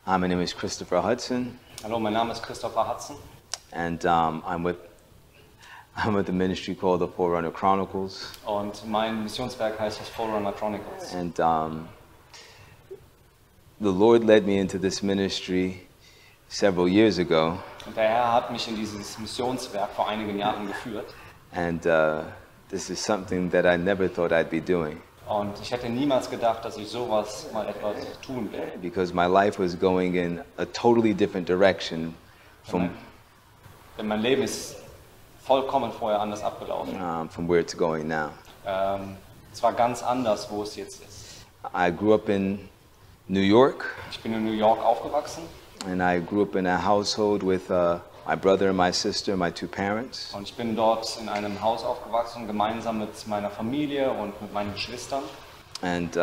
Hi, my name is Christopher Hudson. Hallo, mein Name ist Christopher Hudson. And I'm with a ministry called the Forerunner Chronicles. Und mein Missionswerk heißt das Forerunner Chronicles. And the Lord led me into this ministry several years ago. Und der Herr hat mich in dieses Missionswerk vor einigen Jahren geführt. And this is something that I never thought I'd be doing. Und ich hätte niemals gedacht, dass ich sowas mal etwas tun werde. Because my life was going in a totally different direction Denn mein Leben ist vollkommen vorher anders abgelaufen. From where it's going now. Es war ganz anders, wo es jetzt ist. I grew up in New York. Ich bin in New York aufgewachsen. And I grew up in a household with my brother and my sister, my two parents. Und ich bin dort in einem Haus aufgewachsen, gemeinsam mit meiner Familie und mit meinen Geschwistern. And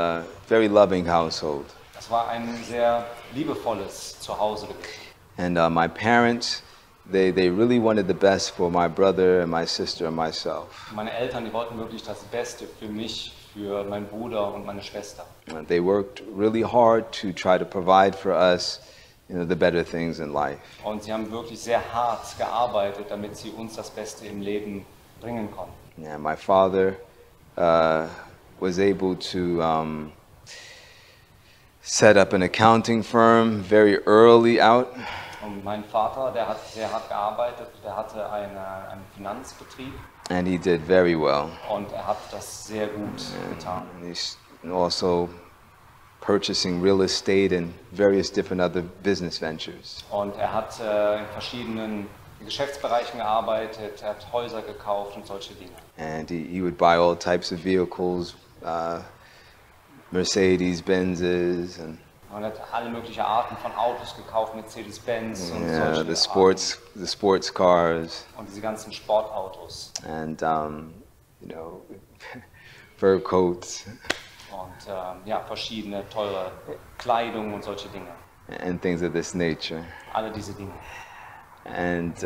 very loving household. Es war ein sehr liebevolles Zuhause gewesen. And my parents, they really wanted the best for my brother and my sister and myself. Meine Eltern, die wollten wirklich das Beste für mich, für meinen Bruder und meine Schwester. And they worked really hard to try to provide for us, the better things in life. Und sie haben wirklich sehr hart gearbeitet, damit sie uns das Beste im Leben bringen konnten. Yeah, my father was able to set up an accounting firm very early out. Und mein Vater, der hat sehr hart gearbeitet, der hatte einen Finanzbetrieb. And he did very well. Und er hat das sehr gut getan. And he's also purchasing real estate and various different other business ventures. Und er hat in verschiedenen Geschäftsbereichen gearbeitet, er hat Häuser gekauft und solche Dinge. And he would buy all types of vehicles, Mercedes, Benzes, and Und er hat alle möglichen Arten von Autos gekauft, Mercedes-Benz und solche the sports cars. Und diese ganzen Sportautos. And fur coats. Und verschiedene teure Kleidung und solche Dinge. And things of this nature. Alle diese Dinge. And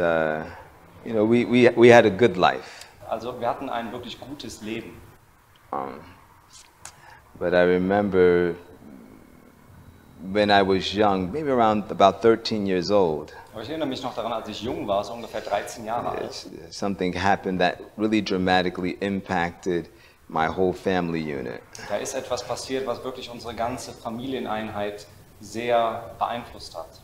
we had a good life. Also wir hatten ein wirklich gutes Leben. But I remember when I was young, maybe around about 13 years old. Aber ich erinnere mich noch daran, als ich jung war, so ungefähr 13 Jahre alt. Something happened that really dramatically impacted my whole family unit. Da ist etwas passiert, was wirklich unsere ganze Familieneinheit sehr beeinflusst hat.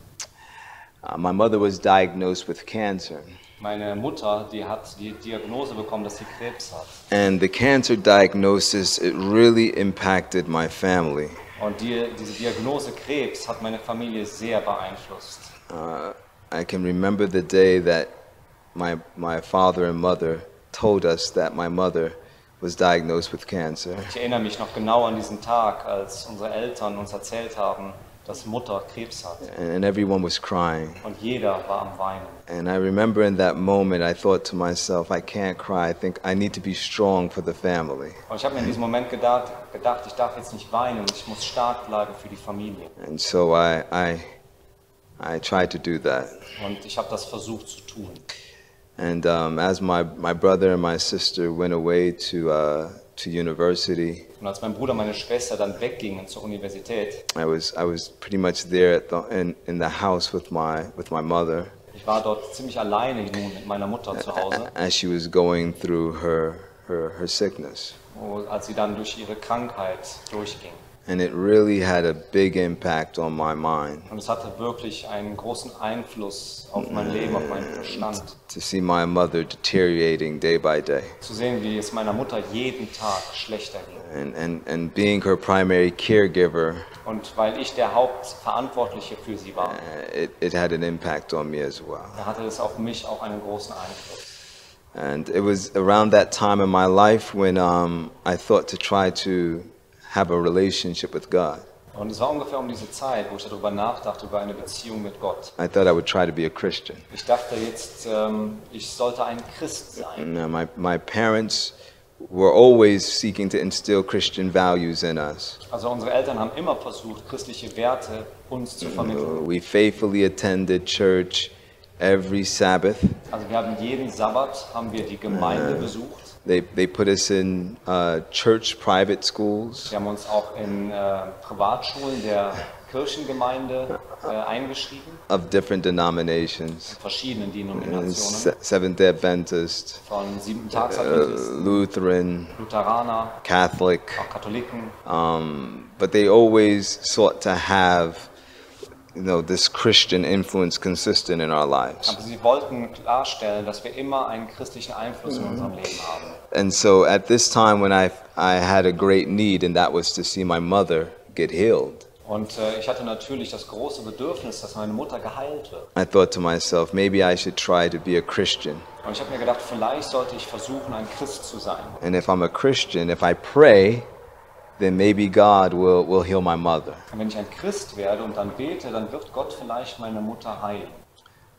My mother was diagnosed with cancer. Meine Mutter, die hat die Diagnose bekommen, dass sie Krebs hat. And the cancer diagnosis, it really impacted my family. Und diese Diagnose Krebs hat meine Familie sehr beeinflusst. I can remember the day that my father and mother told us that my mother was diagnosed with cancer. Ich erinnere mich noch genau an diesen Tag, als unsere Eltern uns erzählt haben, dass Mutter Krebs hat. And everyone was crying. Und jeder war am Weinen. And I remember in that moment I thought to myself, I can't cry. I think I need to be strong for the family. Und ich habe mir in diesem Moment gedacht, ich darf jetzt nicht weinen, ich muss stark bleiben für die Familie. And so I tried to do that. Und ich habe das versucht zu tun. And as my brother and my sister went away to university, und als mein Bruder und meine Schwester dann weggingen zur Universität, I was pretty much there in the house with my mother. Ich war dort ziemlich alleine nun mit meiner Mutter zu Hause. As she was going through her sickness. Als sie dann durch ihre Krankheit durchging. And it really had a big impact on my mind. Und es hatte wirklich einen großen Einfluss auf mein Leben, auf meinen Verstand. To see my mother deteriorating day by day. Zu sehen, wie es meiner Mutter jeden Tag schlechter ging. And being her primary caregiver. Und weil ich der Hauptverantwortliche für sie war. It had an impact on me as well. Da hatte es auf mich auch einen großen Einfluss. And it was around that time in my life when I thought to try to have a relationship with God. Und es war ungefähr um diese Zeit, wo ich darüber nachdachte, über eine Beziehung mit Gott. I thought I would try to be a Christian. Ich dachte jetzt, ich sollte ein Christ sein. My parents were always seeking to instill Christian values in us. Also unsere Eltern haben immer versucht, christliche Werte uns zu vermitteln. We faithfully attended church every Sabbath. Also wir haben jeden Sabbat die Gemeinde besucht. They put us in church private schools. Sie haben uns auch in Privatschulen der Kirchengemeinde eingeschrieben, of different denominations. in verschiedenen Denominationen, Seventh-day Adventist, von Siebentagsadventisten, Lutheran, Lutheraner, Catholic, auch Katholiken. but they always sought to have, this Christian influence consistent in our lives. Aber sie wollten klarstellen, dass wir immer einen christlichen Einfluss in unserem Leben haben. And so at this time when I had a great need, and that was to see my mother get healed, Und ich hatte natürlich das große Bedürfnis, dass meine Mutter geheilt wird. I thought to myself, maybe I should try to be a Christian. Und ich habe mir gedacht, vielleicht sollte ich versuchen, ein Christ zu sein. And if I'm a Christian, if I pray, then maybe God will heal my mother. Und wenn ich ein Christ werde und dann bete, dann wird Gott vielleicht meine Mutter heilen.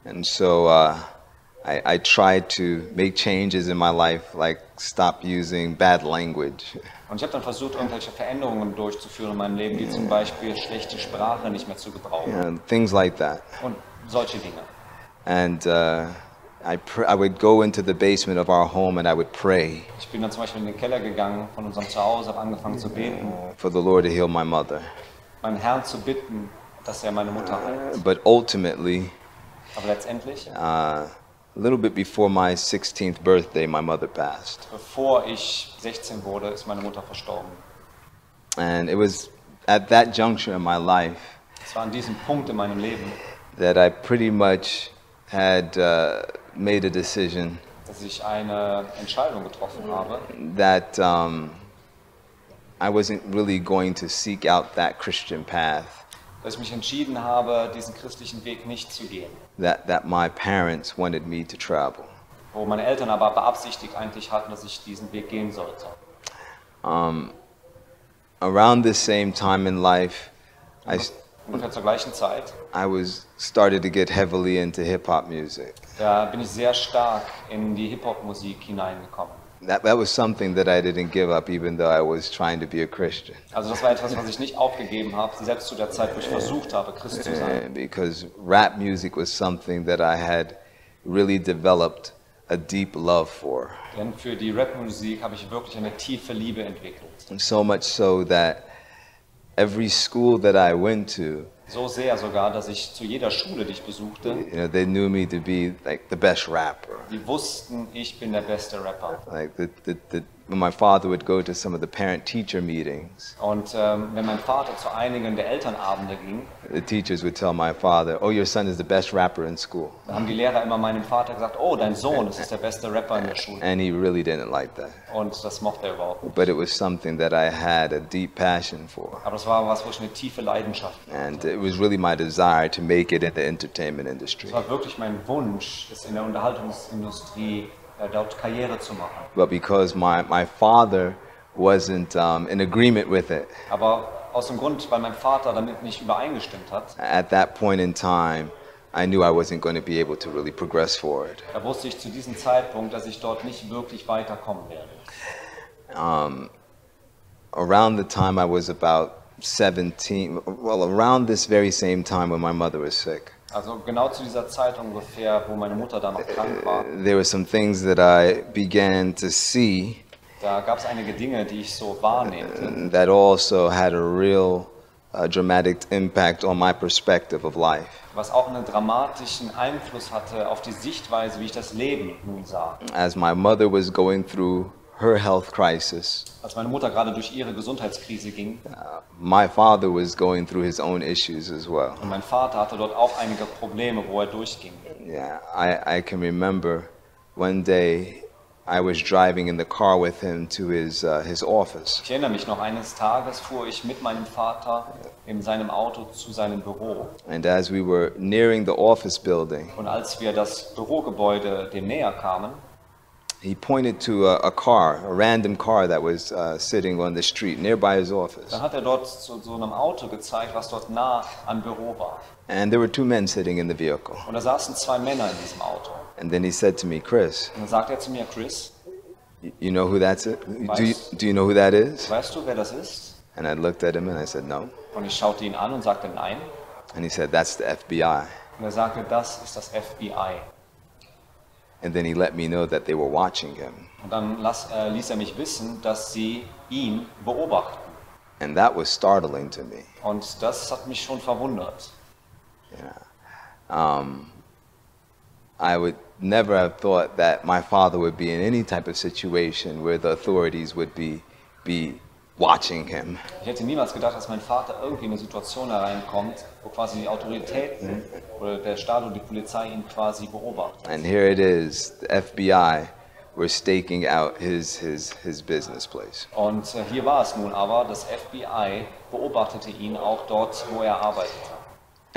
And so I tried to make changes in my life, like stop using bad language. Und ich habe dann versucht, irgendwelche Veränderungen durchzuführen in meinem Leben, wie zum Beispiel schlechte Sprache nicht mehr zu gebrauchen. Things like that. Und solche Dinge. And I would go into the basement of our home and I would pray Ich bin dann zum Beispiel in den Keller gegangen von unserem Zuhause, habe angefangen zu beten, for the Lord to heal my mother. meinen Herrn zu bitten, dass er meine Mutter heilt. But ultimately, Aber letztendlich, a little bit before my 16th birthday, my mother passed. bevor ich 16 wurde, ist meine Mutter verstorben. And it was at that juncture in my life Es war an diesem Punkt in meinem Leben, that I pretty much had made a decision dass ich eine Entscheidung getroffen habe, that I wasn't really going to seek out that Christian path dass ich mich entschieden habe, diesen christlichen Weg nicht zu gehen. that my parents wanted me to travel. Wo meine Eltern aber beabsichtigt eigentlich hatten, dass ich diesen Weg gehen sollte. Around this same time in life, Ungefähr zur gleichen Zeit, I was started to get heavily into hip-hop music. da bin ich sehr stark in die Hip-Hop-Musik hineingekommen. That was something that I didn't give up, even though I was trying to be a Christian. Also das war etwas, was ich nicht aufgegeben habe, selbst zu der Zeit, wo ich versucht habe, Christ zu sein. Because rap music was something that I had really developed a deep love for. Denn für die Rap-Musik habe ich wirklich eine tiefe Liebe entwickelt. And so much so that every school that I went to, So sehr sogar, dass ich zu jeder Schule, die ich besuchte, they knew me to be like the best rapper. die wussten, ich bin der beste Rapper. Like when my father would go to some of the parent-teacher meetings, Und wenn mein Vater zu einigen der Elternabende ging, the teachers would tell my father, "Oh, your son is the best rapper in school," da haben die Lehrer immer meinem Vater gesagt, oh, dein Sohn, das ist der beste Rapper in der Schule. and he really didn't like that. Und das mochte er überhaupt nicht. But it was something that I had a deep passion for, Aber das war was, wo ich eine tiefe Leidenschaft hatte. and it was really my desire to make it in the entertainment industry. Es war wirklich mein Wunsch, es in der Unterhaltungsindustrie dort Karriere zu machen. But because my father wasn't in agreement with it, Aber aus dem Grund, weil mein Vater damit nicht übereingestimmt hat, at that point in time, I knew I wasn't going to be able to really progress forward. da wusste ich zu diesem Zeitpunkt, dass ich dort nicht wirklich weiterkommen werde. Around the time I was about 17, well, around this very same time when my mother was sick, Also genau zu dieser Zeit ungefähr, wo meine Mutter da noch krank war, there were some things that I began to see da gab es einige Dinge, die ich so wahrnehmte, that also had a real dramatic impact on my perspective of life. was auch einen dramatischen Einfluss hatte auf die Sichtweise, wie ich das Leben nun sah. As my mother was going through her health crisis, Als meine Mutter gerade durch ihre Gesundheitskrise ging my father was going through his own issues as well. und mein Vater hatte dort auch einige Probleme, wo er durchging. Yeah, I can remember one day I was driving in the car with him to his office. Ich erinnere mich noch, eines Tages fuhr ich mit meinem Vater in seinem Auto zu seinem Büro. And as we were nearing the office building, Und als wir das Bürogebäude dem näher kamen, he pointed to a random car that was sitting on the street nearby his office. dann hat er dort zu so einem Auto gezeigt, was dort nah am Büro war. And there were two men sitting in the vehicle. Und da saßen zwei Männer in diesem Auto. And then he said to me, "Chris, Und dann sagt er zu mir, Chris, you know who that's it? Do you know who that is?" weißt du, wer das ist? And I looked at him and I said, "No." Und ich schaute ihn an und sagte nein. And he said, "That's the FBI." Und er sagte, das ist das FBI. And then he let me know that they were watching him. Und dann ließ er mich wissen, dass sie ihn beobachten. And that was startling to me. Und das hat mich schon verwundert. I would never have thought that my father would be in any type of situation where the authorities would be watching him. Ich hätte niemals gedacht, dass mein Vater irgendwie in eine Situation hereinkommt, wo quasi die Autoritäten oder der Staat oder die Polizei ihn quasi beobachtet. And here it is, the FBI were staking out his business place. Und hier war es nun aber, das FBI beobachtete ihn auch dort, wo er arbeitete.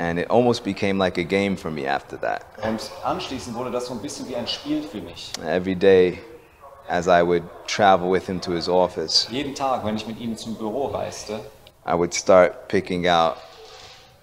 And it almost became like a game for me after that. Und anschließend wurde das so ein bisschen wie ein Spiel für mich. Every day, as I would travel with him to his office, Jeden Tag, wenn ich mit ihm zum Büro reiste, I would start picking out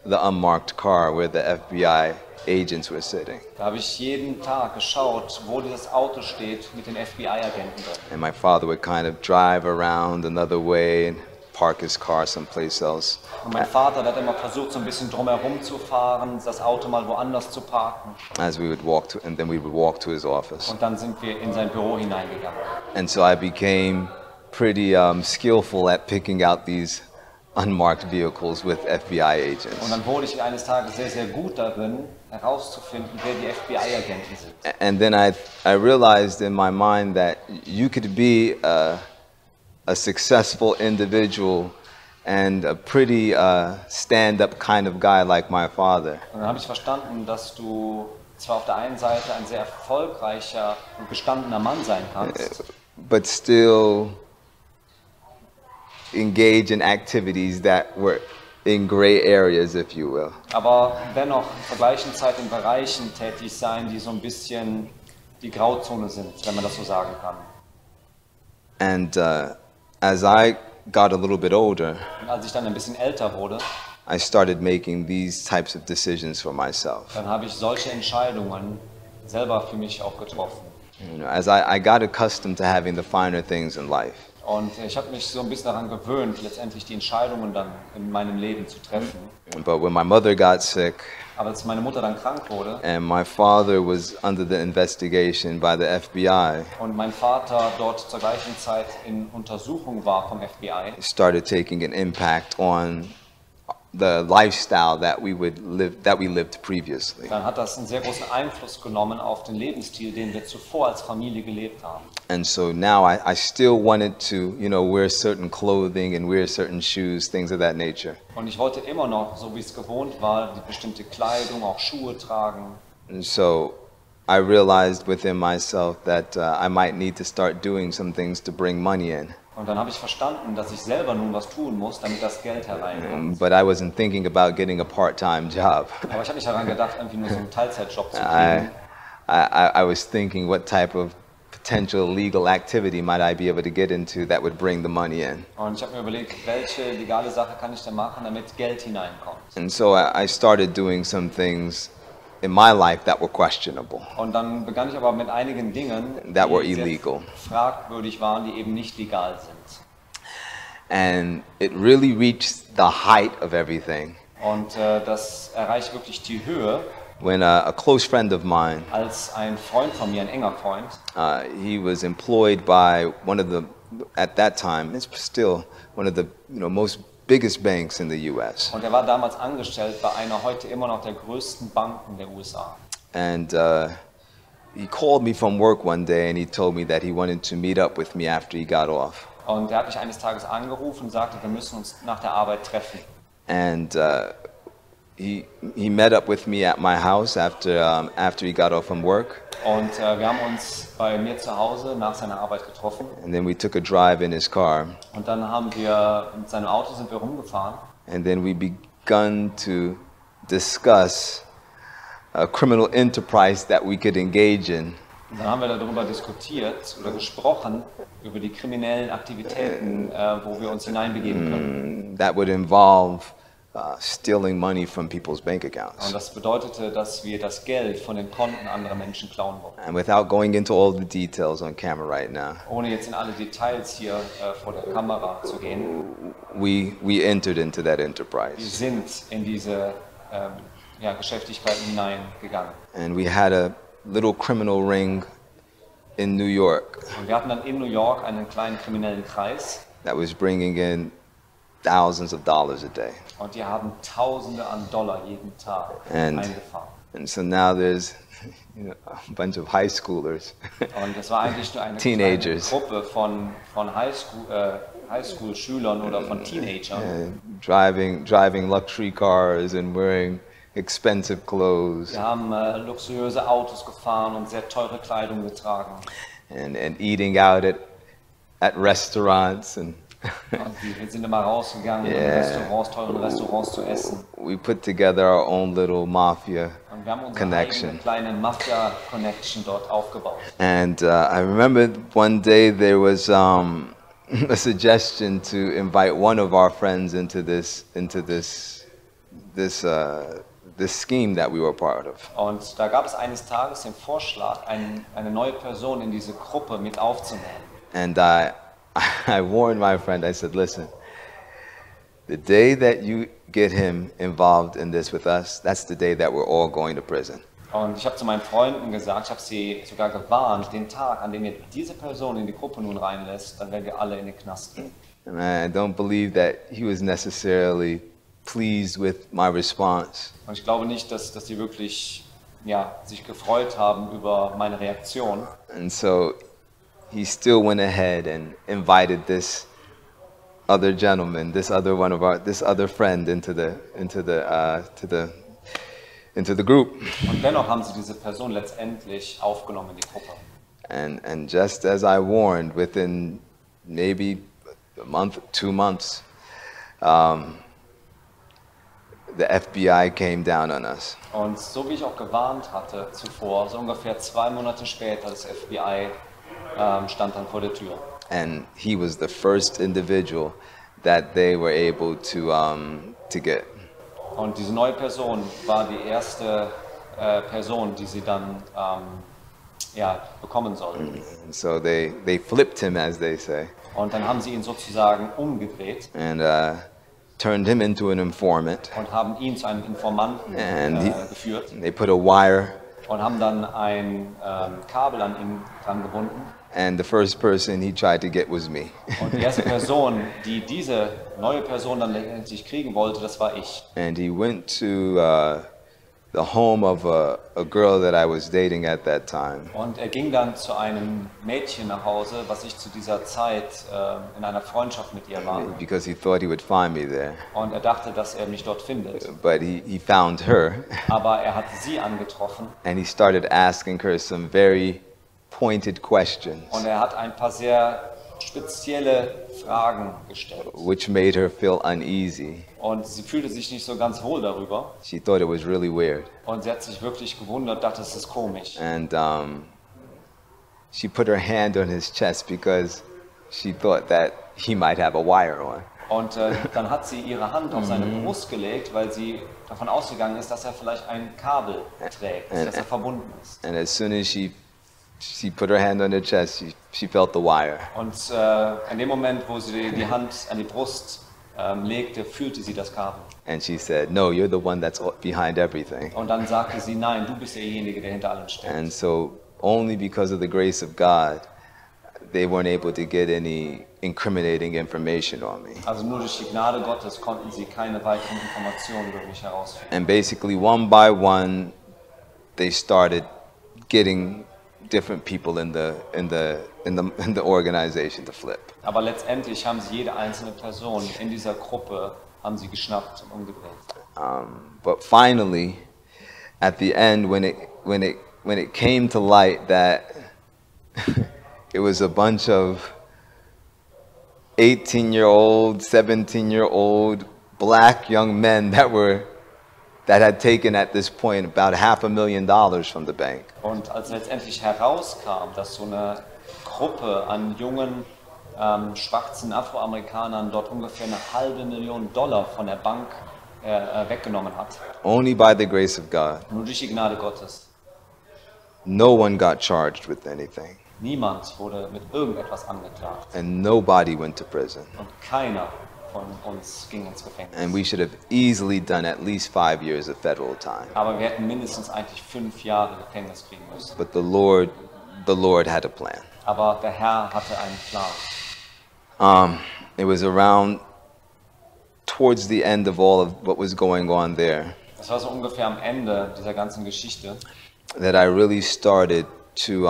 the unmarked car where the FBI agents were sitting. da habe ich jeden Tag geschaut, wo dieses Auto steht mit den FBI-Agenten drin. And my father would kind of drive around another way and park his car someplace else. Und mein Vater der hat immer versucht, so ein bisschen drumherum zu fahren, das Auto mal woanders zu parken. As we would walk to, and then we would walk to his office. Und dann sind wir in sein Büro hineingegangen. And so I became pretty skillful at picking out these unmarked vehicles with FBI Und agents. dann wurde ich eines Tages sehr, sehr gut darin, herauszufinden, wer die FBI-Agenten sind. And then I realized in my mind that you could be a successful individual and a pretty stand-up kind of guy like my father. Und dann habe ich verstanden, dass du zwar auf der einen Seite ein sehr erfolgreicher und gestandener Mann sein kannst, But still engage in activities that were in gray areas, if you will. aber dennoch zur gleichen Zeit in Bereichen tätig sein, die so ein bisschen die Grauzone sind, wenn man das so sagen kann. And as I got a little bit older, Und als ich dann ein bisschen älter wurde, I started making these types of decisions for myself. dann habe ich solche Entscheidungen selber für mich auch getroffen. You know, as I got accustomed to having the finer things in life. Und ich habe mich so ein bisschen daran gewöhnt, letztendlich die Entscheidungen dann in meinem Leben zu treffen. But when my mother got sick Aber als meine Mutter dann krank wurde and my father was under the investigation by the FBI, und mein Vater dort zur gleichen Zeit in Untersuchung war vom FBI, it started taking an impact on the lifestyle that we lived previously. dann hat das einen sehr großen Einfluss genommen auf den Lebensstil, den wir zuvor als Familie gelebt haben. And so now I still wanted to, you know, wear certain clothing and wear certain shoes, things of that nature. Und ich wollte immer noch, so wie es gewohnt war, die bestimmte Kleidung, auch Schuhe tragen. And so I realized within myself that I might need to start doing some things to bring money in. Und dann habe ich verstanden, dass ich selber nun was tun muss, damit das Geld hereinkommt. But I wasn't thinking about getting a part-time job. Aber ich habe nicht daran gedacht, irgendwie nur so einen Teilzeitjob zu kriegen. I was thinking what type of potential legal activity might I be able to get into that would bring the money in. Und ich habe mir überlegt, welche legale Sache kann ich denn machen, damit Geld hineinkommt. And so I started doing some things in my life that were questionable, Und dann begann ich aber mit einigen Dingen, that were die sehr illegal. fragwürdig waren, die eben nicht legal sind. And it really reached the height of everything Und das erreicht wirklich die Höhe, when a close friend of mine, als ein Freund von mir, ein enger Freund, he was employed by one of the, at that time, it's still one of the most biggest banks in the U.S. und er war damals angestellt bei einer heute immer noch der größten Banken der USA. And he called me from work one day and he told me that he wanted to meet up with me after he got off. Und er hat mich eines Tages angerufen und sagte, wir müssen uns nach der Arbeit treffen. And he met up with me at my house after he got off from work. Und wir haben uns bei mir zu Hause nach seiner Arbeit getroffen. And then we took a drive in his car. Und dann haben wir mit seinem Auto sind wir rumgefahren. And then we begun to discuss a criminal enterprise that we could engage in. Und dann haben wir darüber diskutiert oder gesprochen, über die kriminellen Aktivitäten, wo wir uns hineinbegeben können. That would involve stealing money from people's bank accounts. Und das bedeutete, dass wir das Geld von den Konten anderer Menschen klauen wollten. And without going into all the details on camera right now, Ohne jetzt in alle Details hier vor der Kamera zu gehen, we entered into that wir enterprise. sind in diese Geschäftigkeiten hineingegangen. And we had a little criminal ring in New York Und wir hatten dann in New York einen kleinen kriminellen Kreis, that was bringing in thousands of dollars a day. Und die haben Tausende an Dollar jeden Tag eingefahren. And so now there's a bunch of high schoolers, Und es war eigentlich nur eine Teenagers. kleine Gruppe von Highschool-Schülern oder von Teenagern. Driving luxury cars and wearing expensive clothes. Die haben luxuriöse Autos gefahren und sehr teure Kleidung getragen. And eating out at restaurants and Wir sind immer rausgegangen in Restaurants, teuren Restaurants zu essen. we put together our own little mafia Und wir haben unsere connection. eigene kleine Mafia-Connection dort aufgebaut. And I remember one day there was a suggestion to invite one of our friends into this scheme that we were part of. Und da gab es eines Tages den Vorschlag, eine neue Person in diese Gruppe mit aufzunehmen. And I warned my friend, I said, listen, the day that you get him involved in this with us, that's the day that we're all going to prison. Und ich habe zu meinen Freunden gesagt, ich habe sie sogar gewarnt, den Tag, an dem ihr diese Person in die Gruppe nun reinlässt, dann werden wir alle in den Knast gehen. And I don't believe that he was necessarily pleased with my response. Und ich glaube nicht, dass die wirklich sich gefreut haben über meine Reaktion. And so he still went ahead and invited this other gentleman, this other friend into the group. Und dennoch haben sie diese Person letztendlich aufgenommen in die Gruppe. And just as I warned, within maybe a month, 2 months, the FBI came down on us. Und so wie ich auch gewarnt hatte zuvor, so ungefähr 2 Monate später, das FBI stand dann vor der Tür. And he was the first individual that they were able to get. Und diese neue Person war die erste Person, die sie dann bekommen sollten. And so they flipped him, as they say, Und dann haben sie ihn sozusagen umgedreht and turned him into an informant. und haben ihn zu einem Informanten geführt They put a wire, und haben dann ein Kabel an ihn dran gebunden. and the first person he tried to get was me. Und die erste Person, die diese neue Person dann letztendlich kriegen wollte, das war ich. And he went to the home of a girl that I was dating at that time. Und er ging dann zu einem Mädchen nach Hause, was ich zu dieser Zeit in einer Freundschaft mit ihr war. Because he thought he would find me there. Und er dachte, dass er mich dort findet. But he found her, Aber er hat sie angetroffen and he started asking her some very pointed questions, und er hat ein paar sehr spezielle Fragen gestellt. which made her feel uneasy. Und sie fühlte sich nicht so ganz wohl darüber. She thought it was really weird. Und sie hat sich wirklich gewundert, dachte, es ist komisch. And she put her hand on his chest because she thought that he might have a wire on. Und dann hat sie ihre Hand auf seine Brust gelegt, weil sie davon ausgegangen ist, dass er vielleicht ein Kabel trägt, dass er verbunden ist. And as soon as she put her hand on her chest, she felt the wire. Und in dem Moment, wo sie die Hand an die Brust legte, fühlte sie das Kabel. And she said, no, you're the one that's behind everything. Und dann sagte sie, nein, du bist derjenige, der hinter allem steht. And so only because of the grace of God, they weren't able to get any incriminating information on me. Also nur durch die Gnade Gottes konnten sie keine weiteren Informationen über mich herausfinden. And basically one by one, they started getting different people in the organization to flip. Aber letztendlich haben sie jede einzelne Person in dieser Gruppe haben sie geschnappt und umgedreht. But finally, at the end, when it came to light that it was a bunch of 18-year-old, 17-year-old black young men that had taken at this point about $500,000 from the bank. Und als letztendlich herauskam, dass so eine Gruppe an jungen schwarzen Afroamerikanern dort ungefähr $500,000 von der Bank weggenommen hat. Only by the grace of God. Nur durch die Gnade Gottes. No one got charged with anything. Niemand wurde mit irgendetwas angeklagt. And nobody went to prison. Und keiner von uns ging ins Gefängnis. And we should have easily done at least 5 years of federal time. Aber wir hätten mindestens eigentlich 5 Jahre Gefängnis kriegen müssen. But the Lord had a plan. Aber der Herr hatte einen Plan. It was around towards the end of all of what was going on there Das war so ungefähr am Ende dieser ganzen Geschichte, that I really started to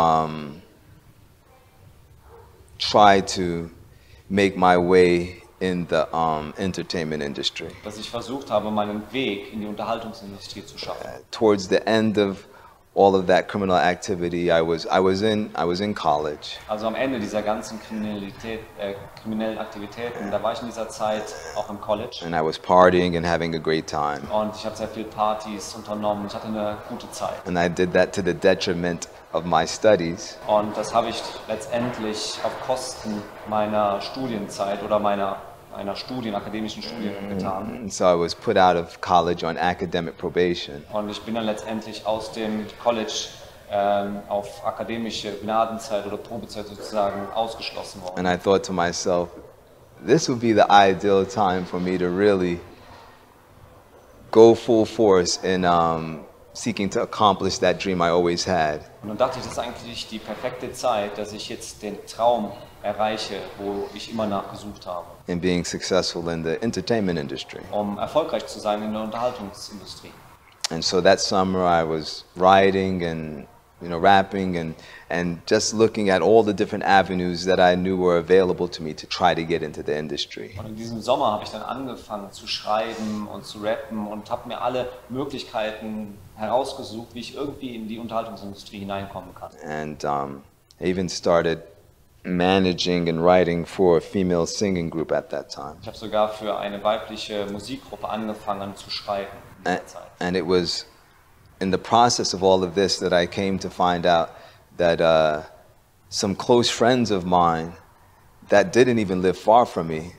try to make my way in the entertainment industry. dass ich versucht habe, meinen Weg in die Unterhaltungsindustrie zu schaffen. Towards the end of all of that criminal activity, I was in college, Also am Ende dieser ganzen kriminellen Aktivitäten, da war ich in dieser Zeit auch im College and I was partying and having a great time. und ich habe sehr viel Partys unternommen, ich hatte eine gute Zeit. And I did that to the detriment of my studies. Und das habe ich letztendlich auf Kosten meiner Studienzeit oder meiner akademischen Studien getan. And so I was put out of college on academic probation. Und ich bin dann letztendlich aus dem College auf akademische Gnadenzeit oder Probezeit sozusagen ausgeschlossen worden. And I thought to myself, this would be the ideal time for me to really go full force in seeking to accomplish that dream I always had. Und dann dachte ich, das ist eigentlich die perfekte Zeit, dass ich jetzt den Traum erreiche, wo ich immer nachgesucht habe, In being successful in the entertainment industry. um erfolgreich zu sein in der Unterhaltungsindustrie. And so that summer I was writing and rapping and just looking at all the different avenues that I knew were available to me to try to get into the industry. Und in diesem Sommer habe ich dann angefangen zu schreiben und zu rappen und habe mir alle Möglichkeiten herausgesucht, wie ich irgendwie in die Unterhaltungsindustrie hineinkommen kann. And I even started managing and writing for a female singing group at that time. Ich habe sogar für eine weibliche Musikgruppe angefangen zu schreiben in dieser Zeit. And it was in the process of all of this that I came to find out that some close friends of mine that didn't even live far from me,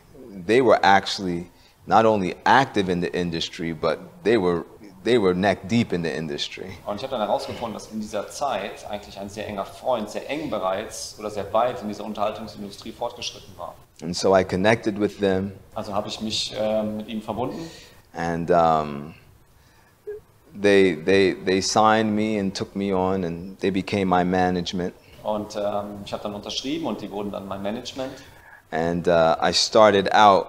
they were actually not only active in the industry, but they were neck deep in the industry. Und ich habe dann herausgefunden, dass in dieser Zeit eigentlich ein sehr enger Freund, sehr eng bereits oder sehr weit in dieser Unterhaltungsindustrie fortgeschritten war. And so I connected with them, Also habe ich mich mit ihm verbunden and they signed me and took me on, and they became my management. und ich habe dann unterschrieben und die wurden dann mein Management. And I started out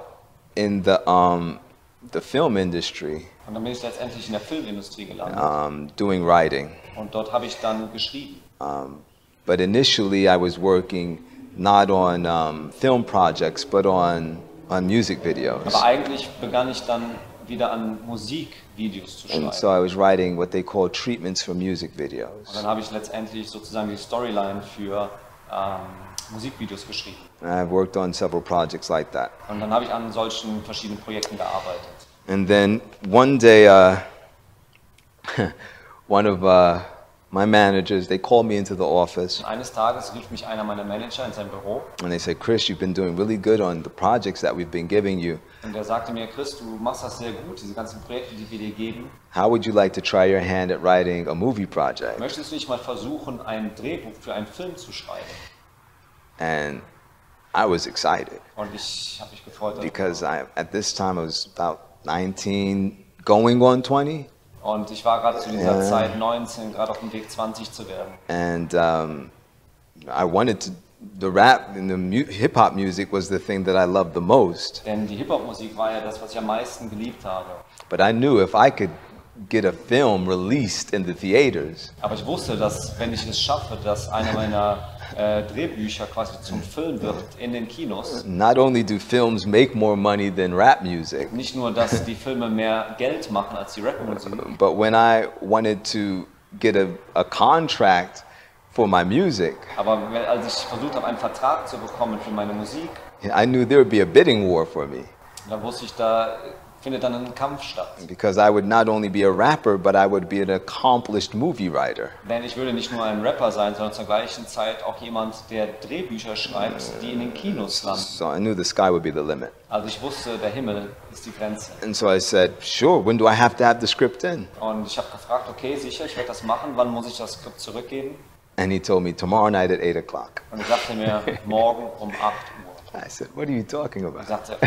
in the film industry, Und dann bin ich letztendlich in der Filmindustrie gelandet doing writing. und dort habe ich dann geschrieben. But initially I was working not on film projects, but on music videos. Aber eigentlich begann ich dann wieder an Musikvideos zu schreiben. And so I was writing what they call treatments for music videos. Und dann habe ich letztendlich sozusagen die Storyline für Musikvideos geschrieben. And I've worked on several projects like that. Und dann habe ich an solchen verschiedenen Projekten gearbeitet. And then one day, one of my managers, they called me into the office, Und eines Tages rief mich einer meiner Manager in sein Büro and they said, Chris, you've been doing really good on the projects that we've been giving you. und er sagte mir, Chris, du machst das sehr gut, diese ganzen Projekte, die wir dir geben. How would you like to try your hand at writing a movie project? Möchtest du nicht mal versuchen, ein Drehbuch für einen Film zu schreiben? And I was excited Und ich habe mich gefreut because darüber. at this time I was about 19, going on 20. Und ich war gerade zu dieser Ja. Zeit 19, gerade auf dem Weg 20 zu werden. And I wanted to, the rap and the hip-hop music was the thing that I loved the most. Denn die Hip-Hop-Musik war ja das, was ich am meisten geliebt habe. But I knew if I could get a film released in the theaters, Aber ich wusste, dass wenn ich es schaffe, dass einer meiner Drehbücher quasi zum Film wird in den Kinos, not only do films make more money than rap music, nicht nur, dass die Filme mehr Geld machen als die Rap-Musik, but when I wanted to get a contract for my music, aber als ich versucht habe, einen Vertrag zu bekommen für meine Musik, I knew there would be a bidding war for me. da wusste ich, da findet dann ein Kampf statt. Because I would not only be a rapper, but I would be an accomplished movie writer. Denn ich würde nicht nur ein Rapper sein, sondern zur gleichen Zeit auch jemand, der Drehbücher schreibt, die in den Kinos landen. So I knew the sky would be the limit. Also ich wusste, der Himmel ist die Grenze. And so I said, sure, when do I have to have the script in? Und ich habe gefragt, okay, sicher, ich werde das machen, wann muss ich das Skript zurückgeben? And he told me, tomorrow night at 8 o'clock. Und er sagte mir, morgen um 8 Uhr. I said, what are you talking Ich about? sagte,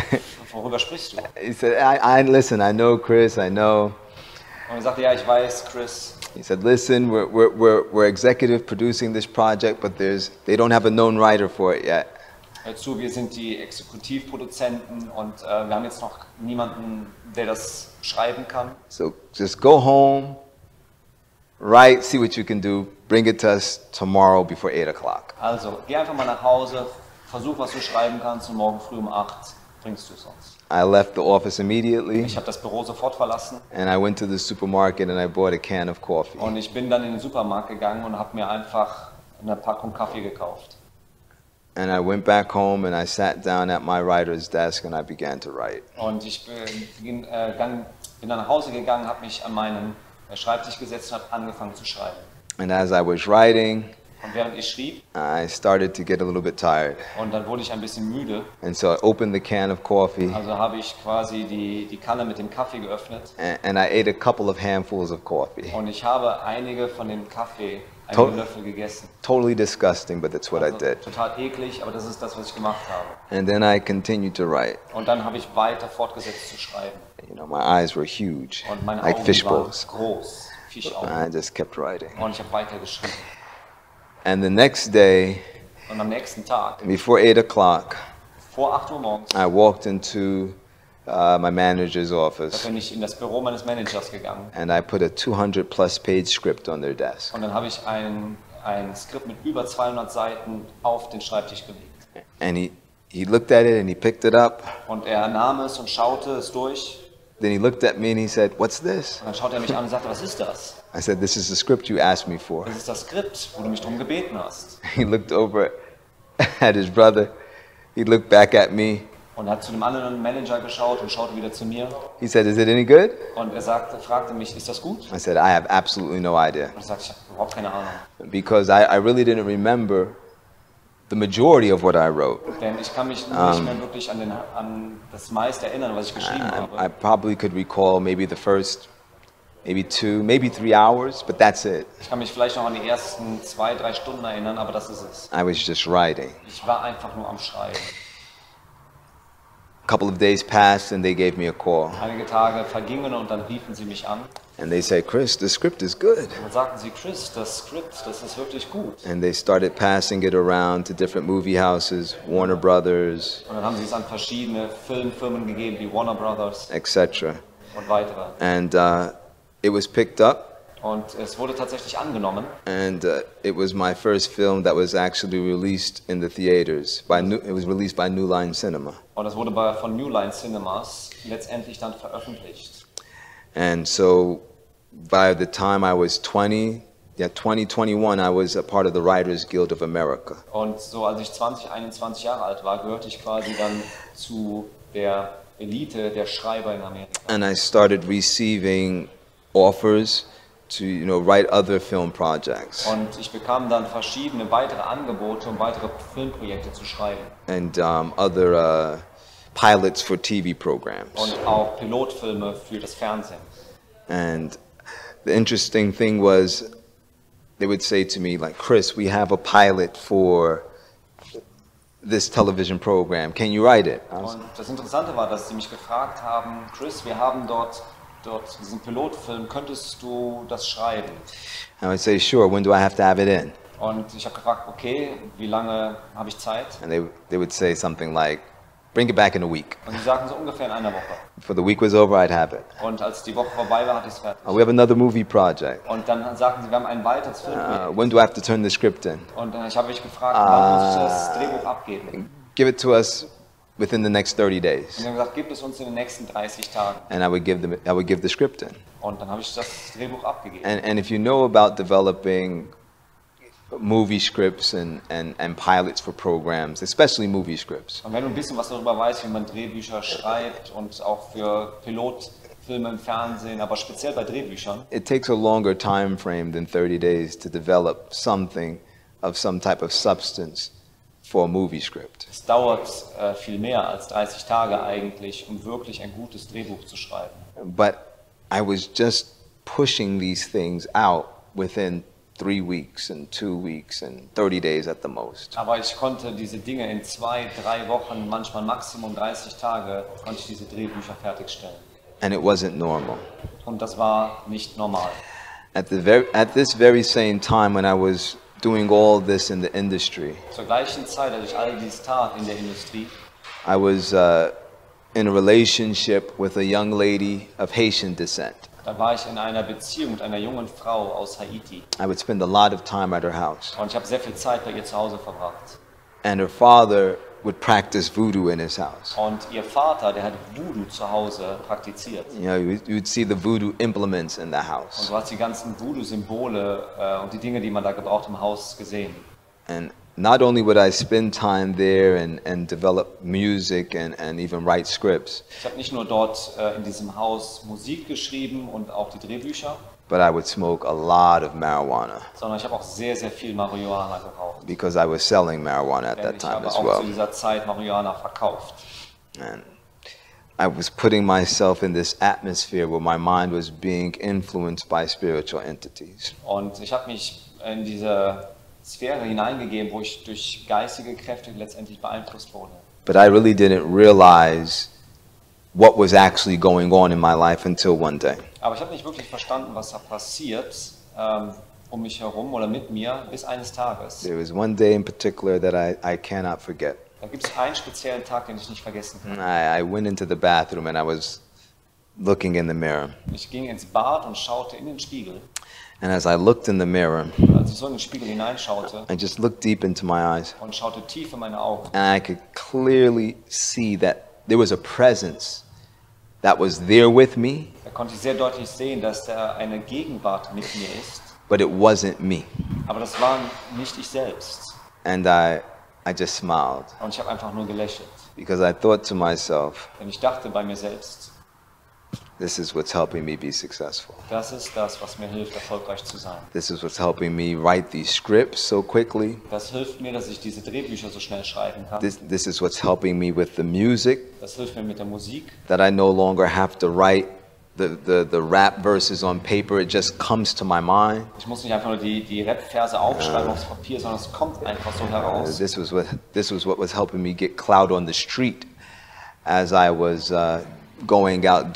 worüber sprichst du? He said, listen, I know, Chris, I know. Und er sagte, ja, ich weiß, Chris. He said, listen, we're executive producing this project, but they don't have a known writer for it yet. hör zu, wir sind die Exekutivproduzenten und wir haben jetzt noch niemanden, der das schreiben kann. So just go home, write, see what you can do, bring it to us tomorrow before 8 o'clock. Also, geh einfach mal nach Hause, versuch, was du schreiben kannst und morgen früh um 8 bringst du es uns. I left the office immediately, Ich habe das Büro sofort verlassen and I went to the supermarket and I bought a can of coffee. und ich bin dann in den Supermarkt gegangen und habe mir einfach eine Packung Kaffee gekauft. And I went back home and I sat down at my writer's desk and I began to write. Und ich bin dann nach Hause gegangen, habe mich an meinen Schreibtisch gesetzt und habe angefangen zu schreiben. And as I was writing, Und während ich schrieb, I started to get a little bit tired. und dann wurde ich ein bisschen müde, And so I opened the can of coffee also habe ich quasi die Kanne mit dem Kaffee geöffnet and I ate a couple of handfuls of coffee. und ich habe einige von dem Kaffee, To- einen Löffel gegessen. Totally disgusting, but that's what I Also, did. total eklig, aber das ist das, was ich gemacht habe. And then I continued to write. Und dann habe ich weiter fortgesetzt zu schreiben. You know, my eyes were huge, Und meine like Augen fish waren bowls. groß, Fischaugen. I just kept writing. Und ich habe weiter geschrieben. And the next day, Und am nächsten Tag, before 8 o'clock, vor 8 Uhr morgens, I walked into my manager's da office bin ich in das Büro meines Managers gegangen. and I put a 200 plus page script on their desk. Und dann habe ich ein Skript mit über 200 Seiten auf den Schreibtisch gelegt. And he looked at it and he picked it up. Und er nahm es und schaute es durch. Then he looked at me and he said, "What's this?" Und dann schaute er mich an und sagte, was ist das? I said, "This is the script you asked me for." Das ist das Skript, wo du mich darum gebeten hast. He looked over at his brother. He looked back at me. Und er hat zu dem anderen Manager geschaut und schaute wieder zu mir. He said, "Is it any good?" Und er fragte mich, ist das gut? I said, "I have absolutely no idea." Und ich sagte, ich habe überhaupt keine Ahnung. Because I really didn't remember the majority of what I wrote. Denn ich kann mich nicht mehr wirklich an das meiste erinnern, was ich geschrieben I habe. probably could recall maybe the first, maybe 2, maybe 3 hours, but that's it. Ich kann mich vielleicht noch an die ersten 2, 3 Stunden erinnern, aber das ist es. I was just writing. Ich war einfach nur am Schreiben. A couple of days passed and they gave me a call. Einige Tage vergingen und dann riefen sie mich an. And they said, "Chris, the script is good." Und dann sagten sie, Chris, das Skript, das ist wirklich gut. And they started passing it around to different movie houses, Warner Brothers, Und dann haben sie es an verschiedene Filmfirmen gegeben, wie Warner Brothers etc. und weitere. And it was picked up. Und es wurde tatsächlich angenommen. And it was my first film that was actually released in the theaters. It was released by New Line Cinema. Und es wurde von New Line Cinemas letztendlich dann veröffentlicht. And so by the time I was 20, 21, I was a part of the Writers Guild of America. Und so als ich 20, 21 Jahre alt war, gehörte ich quasi dann zu der Elite der Schreiber in Amerika. And I started receiving offers to, write other film projects. Und ich bekam dann verschiedene weitere Angebote, um weitere Filmprojekte zu schreiben. And other pilots for TV programs. Und auch Pilotfilme für das Fernsehen. And the interesting thing was, they would say to me, like, "Chris, we have a pilot for this television program. Can you write it?" Und das Interessante war, dass sie mich gefragt haben, Chris, wir haben dort diesen Pilotfilm, könntest du das schreiben? I would say, "Sure, when do I have to have it in?" Und ich habe gefragt, okay, wie lange habe ich Zeit? And they would say something like, "Bring it back in a week." Und sie sagten so ungefähr in einer Woche. Before the week was over, I'd have it. Und als die Woche vorbei war, hatte ich es fertig. We have another movie project. Und dann sagten sie, wir haben ein weiteres Filmprojekt. When do I have to turn the script in? Und ich habe mich gefragt, wann muss ich das Drehbuch abgeben? Give it to us within the next 30 days. Und sie haben gesagt, gib es uns in den nächsten 30 Tagen. And I would give the script in. Und dann habe ich das Drehbuch abgegeben. And if you know about developing movie scripts and pilots for programs, especially movie scripts, Und wenn du ein bisschen was darüber weißt, wie man Drehbücher schreibt und auch für Pilotfilme im Fernsehen, aber speziell bei Drehbüchern, it takes a longer time frame than 30 days to develop something of some type of substance for a movie script. es dauert viel mehr als 30 Tage eigentlich, um wirklich ein gutes Drehbuch zu schreiben. But I was just pushing these things out within 3 weeks and 2 weeks and 30 days at the most. Aber ich konnte diese Dinge in 2, 3 Wochen, manchmal Maximum 30 Tage, konnte ich diese Drehbücher fertigstellen. And it wasn't normal. Und das war nicht normal. At this very same time when I was doing all this in the industry, Zur gleichen Zeit, als ich all dies tat in der Industrie, I was in a relationship with a young lady of Haitian descent. da war ich in einer Beziehung mit einer jungen Frau aus Haiti. I would spend a lot of time at her house. Und ich habe sehr viel Zeit bei ihr zu Hause verbracht. And her father would practice voodoo in his house. Und ihr Vater, der hat Voodoo zu Hause praktiziert. You know, you would see the voodoo implements in the Und house. du hast die ganzen Voodoo-Symbole und die Dinge, die man da gebraucht im Haus gesehen. And not only would I spend time there and develop music and even write scripts, Ich habe nicht nur dort in diesem Haus Musik geschrieben und auch die Drehbücher, but I would smoke a lot of marijuana sondern ich habe auch sehr, sehr viel Marihuana geraucht. because I was selling marijuana at Denn that ich time habe as auch well. zu dieser Zeit Marihuana verkauft. And I was putting myself in this atmosphere where my mind was being influenced by spiritual entities. Und ich habe mich in diese Sphäre hineingegeben, wo ich durch geistige Kräfte letztendlich beeinflusst wurde. But I really didn't realize what was actually going on in my life until one day. Aber ich habe nicht wirklich verstanden, was da passiert um mich herum oder mit mir, bis eines Tages. There was one day in particular that I cannot forget. Da gibt es einen speziellen Tag, den ich nicht vergessen kann. I went into the bathroom and I was looking in the mirror. Ich ging ins Bad und schaute in den Spiegel. And as I looked in the mirror, Und als ich so in den Spiegel hineinschaute I just looked deep into my eyes und schaute tief in meine Augen, and I could clearly see that there was a presence that was there with me, da konnte ich sehr deutlich sehen, dass da eine Gegenwart mit mir ist. but it wasn't me. Aber das war nicht ich selbst. And I just smiled Und ich habe einfach nur gelächelt. because I thought to myself, Denn ich dachte bei mir selbst, this is what's helping me be successful. das ist das, was mir hilft, erfolgreich zu sein. This is what's helping me write these scripts so quickly. Das hilft mir, dass ich diese Drehbücher so schnell schreiben kann. This is what's helping me with the music, Das hilft mir mit der Musik, that I no longer have to write the rap verses on paper. It just comes to my mind. ich muss nicht einfach nur die Rap-Verse aufschreiben aufs Papier, sondern es kommt einfach so heraus. This was what was helping me get clout on the street as I was going out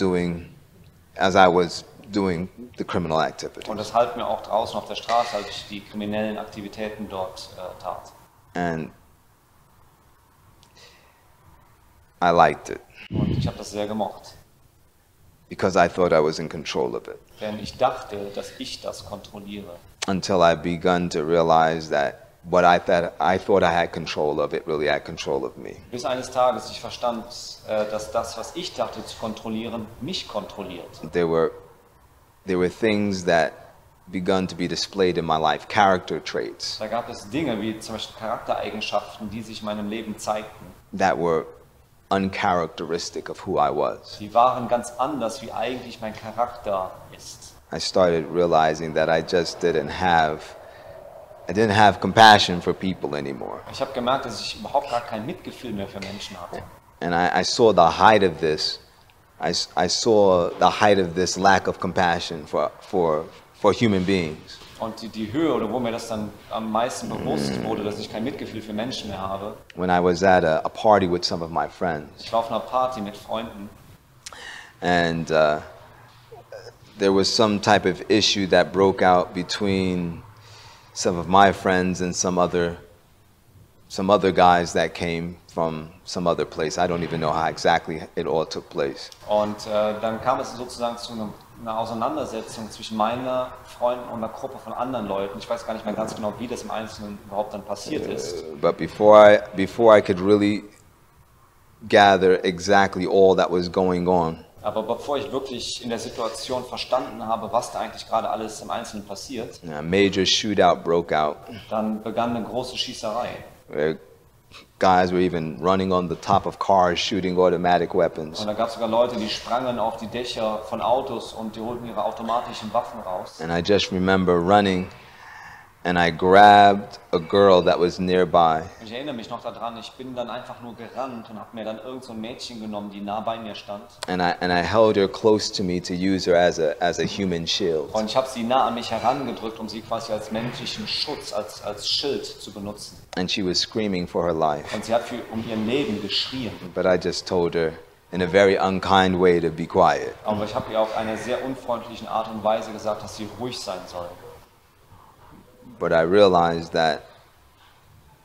as I was doing the criminal activity. Und das half mir auch draußen auf der Straße, als ich die kriminellen Aktivitäten dort tat. And I liked it Und ich habe das sehr gemocht. because I thought I was in control of it. Denn ich dachte, dass ich das kontrolliere. Until I begun to realize that what I thought I had control of, it really had control of me. Bis eines Tages ich verstand, dass das, was ich dachte zu kontrollieren, mich kontrolliert. There were things that begun to be displayed in my life, character traits Da gab es Dinge wie zum Beispiel Charaktereigenschaften, die sich in meinem Leben zeigten. that were uncharacteristic of who I was. Die waren ganz anders, wie eigentlich mein Charakter ist. I started realizing that I didn't have compassion for people anymore. Ich habe gemerkt, dass ich überhaupt gar kein Mitgefühl mehr für Menschen hatte. And I saw the height of this. I saw the height of this lack of compassion for human beings. Und die Höhe, oder wo mir das dann am meisten bewusst wurde, dass ich kein Mitgefühl für Menschen mehr habe. When I was at a party with some of my friends, Ich war auf einer Party mit Freunden and there was some type of issue that broke out between some of my friends and some other guys that came from some other place. I don't even know how exactly it all took place. und dann kam es sozusagen zu einer Auseinandersetzung zwischen meiner Freunden und einer Gruppe von anderen Leuten. Ich weiß gar nicht mehr ganz genau, wie das im Einzelnen überhaupt dann passiert ist. But before I could really gather exactly all that was going on, Aber bevor ich wirklich in der Situation verstanden habe, was da eigentlich gerade alles im Einzelnen passiert, a major shootout broke out. dann begann eine große Schießerei. Where guys were even running on the top of cars shooting automatic weapons. Und da gab es sogar Leute, die sprangen auf die Dächer von Autos und die holten ihre automatischen Waffen raus. And I just remember running and I grabbed a girl that was nearby. Und ich erinnere mich noch daran, ich bin dann einfach nur gerannt und habe mir dann irgend so ein Mädchen genommen, die nah bei mir stand. And I held her close to me to use her as a human shield. Und ich habe sie nah an mich herangedrückt, um sie quasi als menschlichen Schutz, als Schild zu benutzen. And she was screaming for her life. Und sie hat um ihr Leben geschrien. But I just told her in a very unkind way to be quiet. Aber ich habe ihr auf einer sehr unfreundlichen Art und Weise gesagt, dass sie ruhig sein soll. But I realized that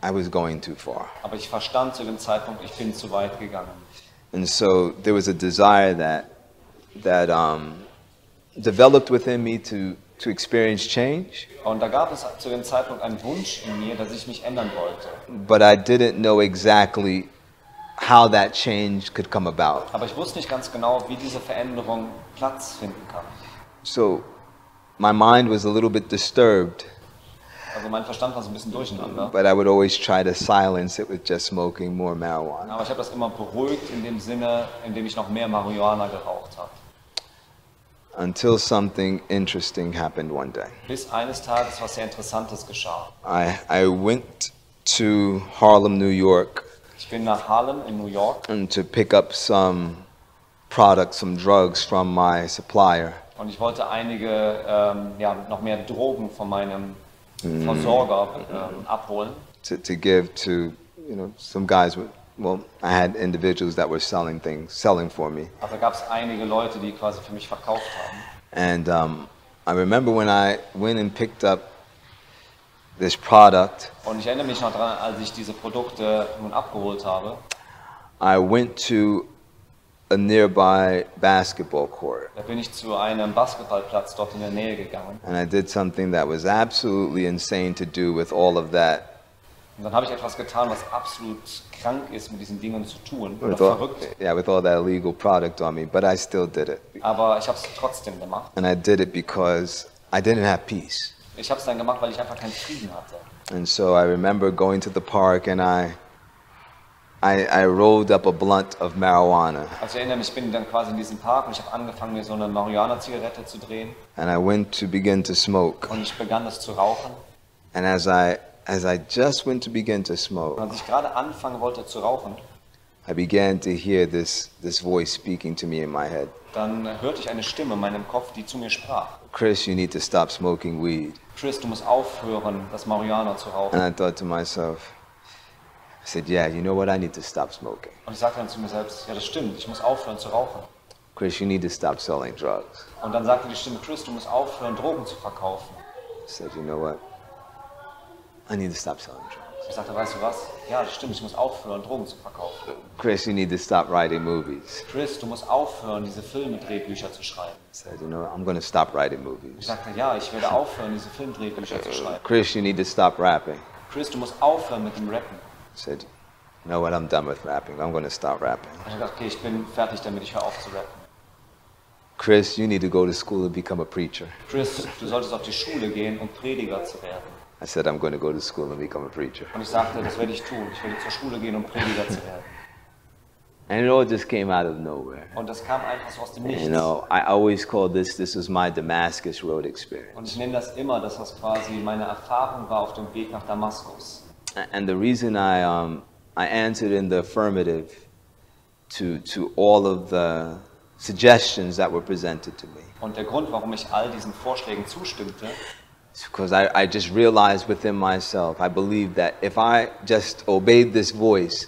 I was going too far. Aber ich verstand zu dem Zeitpunkt, ich bin zu weit gegangen. And so there was a desire that developed within me to experience change. Und da gab es zu dem Zeitpunkt einen Wunsch in mir, dass ich mich ändern wollte. But I didn't know exactly how that change could come about. Aber ich wusste nicht ganz genau, wie diese Veränderung Platz finden kann. So my mind was a little bit disturbed, Also mein Verstand war so ein bisschen durcheinander. but I would always try to silence it with just smoking more marijuana. Aber ich habe das immer beruhigt in dem Sinne, in dem ich noch mehr Marihuana geraucht habe. Until something interesting happened one day. Bis eines Tages was sehr Interessantes geschah. I went to Harlem, New York, Ich bin nach Harlem in New York and to pick up some products, some drugs from my supplier. und ich wollte einige, noch mehr Drogen von meinem Versorger abholen. To give to, some guys with, well, I had individuals that were selling for me. Also gab es einige Leute, die quasi für mich verkauft haben. And I remember when I went and picked up this product, Und ich erinnere mich noch daran, als ich diese Produkte nun abgeholt habe. I went to a nearby basketball court. Da bin ich zu einem Basketballplatz dort in der Nähe gegangen. And I did something that was absolutely insane to do with all of that. Und dann habe ich etwas getan, was absolut krank ist, mit diesen Dingen zu tun. Oder verrückt. With all that illegal product on me, but I still did it. Aber ich habe es trotzdem gemacht. And I did it because I didn't have peace. Ich habe es dann gemacht, weil ich einfach keinen Frieden hatte. And so I remember going to the park and I rolled up a blunt of marijuana. Also ich erinnere mich, ich bin dann quasi in diesem Park und ich habe angefangen, mir so eine Marihuana-Zigarette zu drehen. And I went to begin to smoke. Und ich begann das zu rauchen. And as I just went to begin to Und smoke, als ich gerade anfangen wollte zu rauchen, I began to hear this voice speaking to me in my head. dann hörte ich eine Stimme in meinem Kopf, die zu mir sprach. Chris, you need to stop smoking weed. Chris, du musst aufhören, das Marihuana zu rauchen. And I thought to myself, I said, yeah, you know what? I need to stop smoking. Und ich sagte dann zu mir selbst, ja das stimmt, ich muss aufhören zu rauchen. Chris, you need to stop selling drugs. Und dann sagte die Stimme, Chris, du musst aufhören, Drogen zu verkaufen. I said, you know what? I need to stop selling drugs. Ich sagte, weißt du was? Ja, das stimmt, ich muss aufhören, Drogen zu verkaufen. Chris, you need to stop writing movies. Chris, du musst aufhören, diese Drehbücher zu schreiben. I said, you know, I'm going to stop writing Ich movies. sagte, ja, ich werde aufhören, diese Drehbücher zu schreiben. Chris, you need to stop rapping. Chris, du musst aufhören mit dem Rappen. I said, you know what? I'm done with rapping. I'm going to stop rapping. Und ich dachte, okay, ich bin fertig damit, ich höre auf zu rappen. Chris, you need to go to school and become a preacher. Chris, du solltest auf die Schule gehen, um Prediger zu werden. I said, I'm going to go to school and become a preacher. Und ich sagte, das werde ich tun. Ich werde zur Schule gehen, um Prediger zu werden. And it all just came out of nowhere. Und das kam einfach so aus dem Nichts. You know, I always call this was my Damascus Road experience. Und ich nenne das immer, dass das quasi meine Erfahrung war auf dem Weg nach Damaskus. And the reason I answered in the affirmative to all of the suggestions that were presented to me. Und der Grund, warum ich all diesen Vorschlägen zustimmte, it's because I just realized within myself, I believed that if I just obeyed this voice,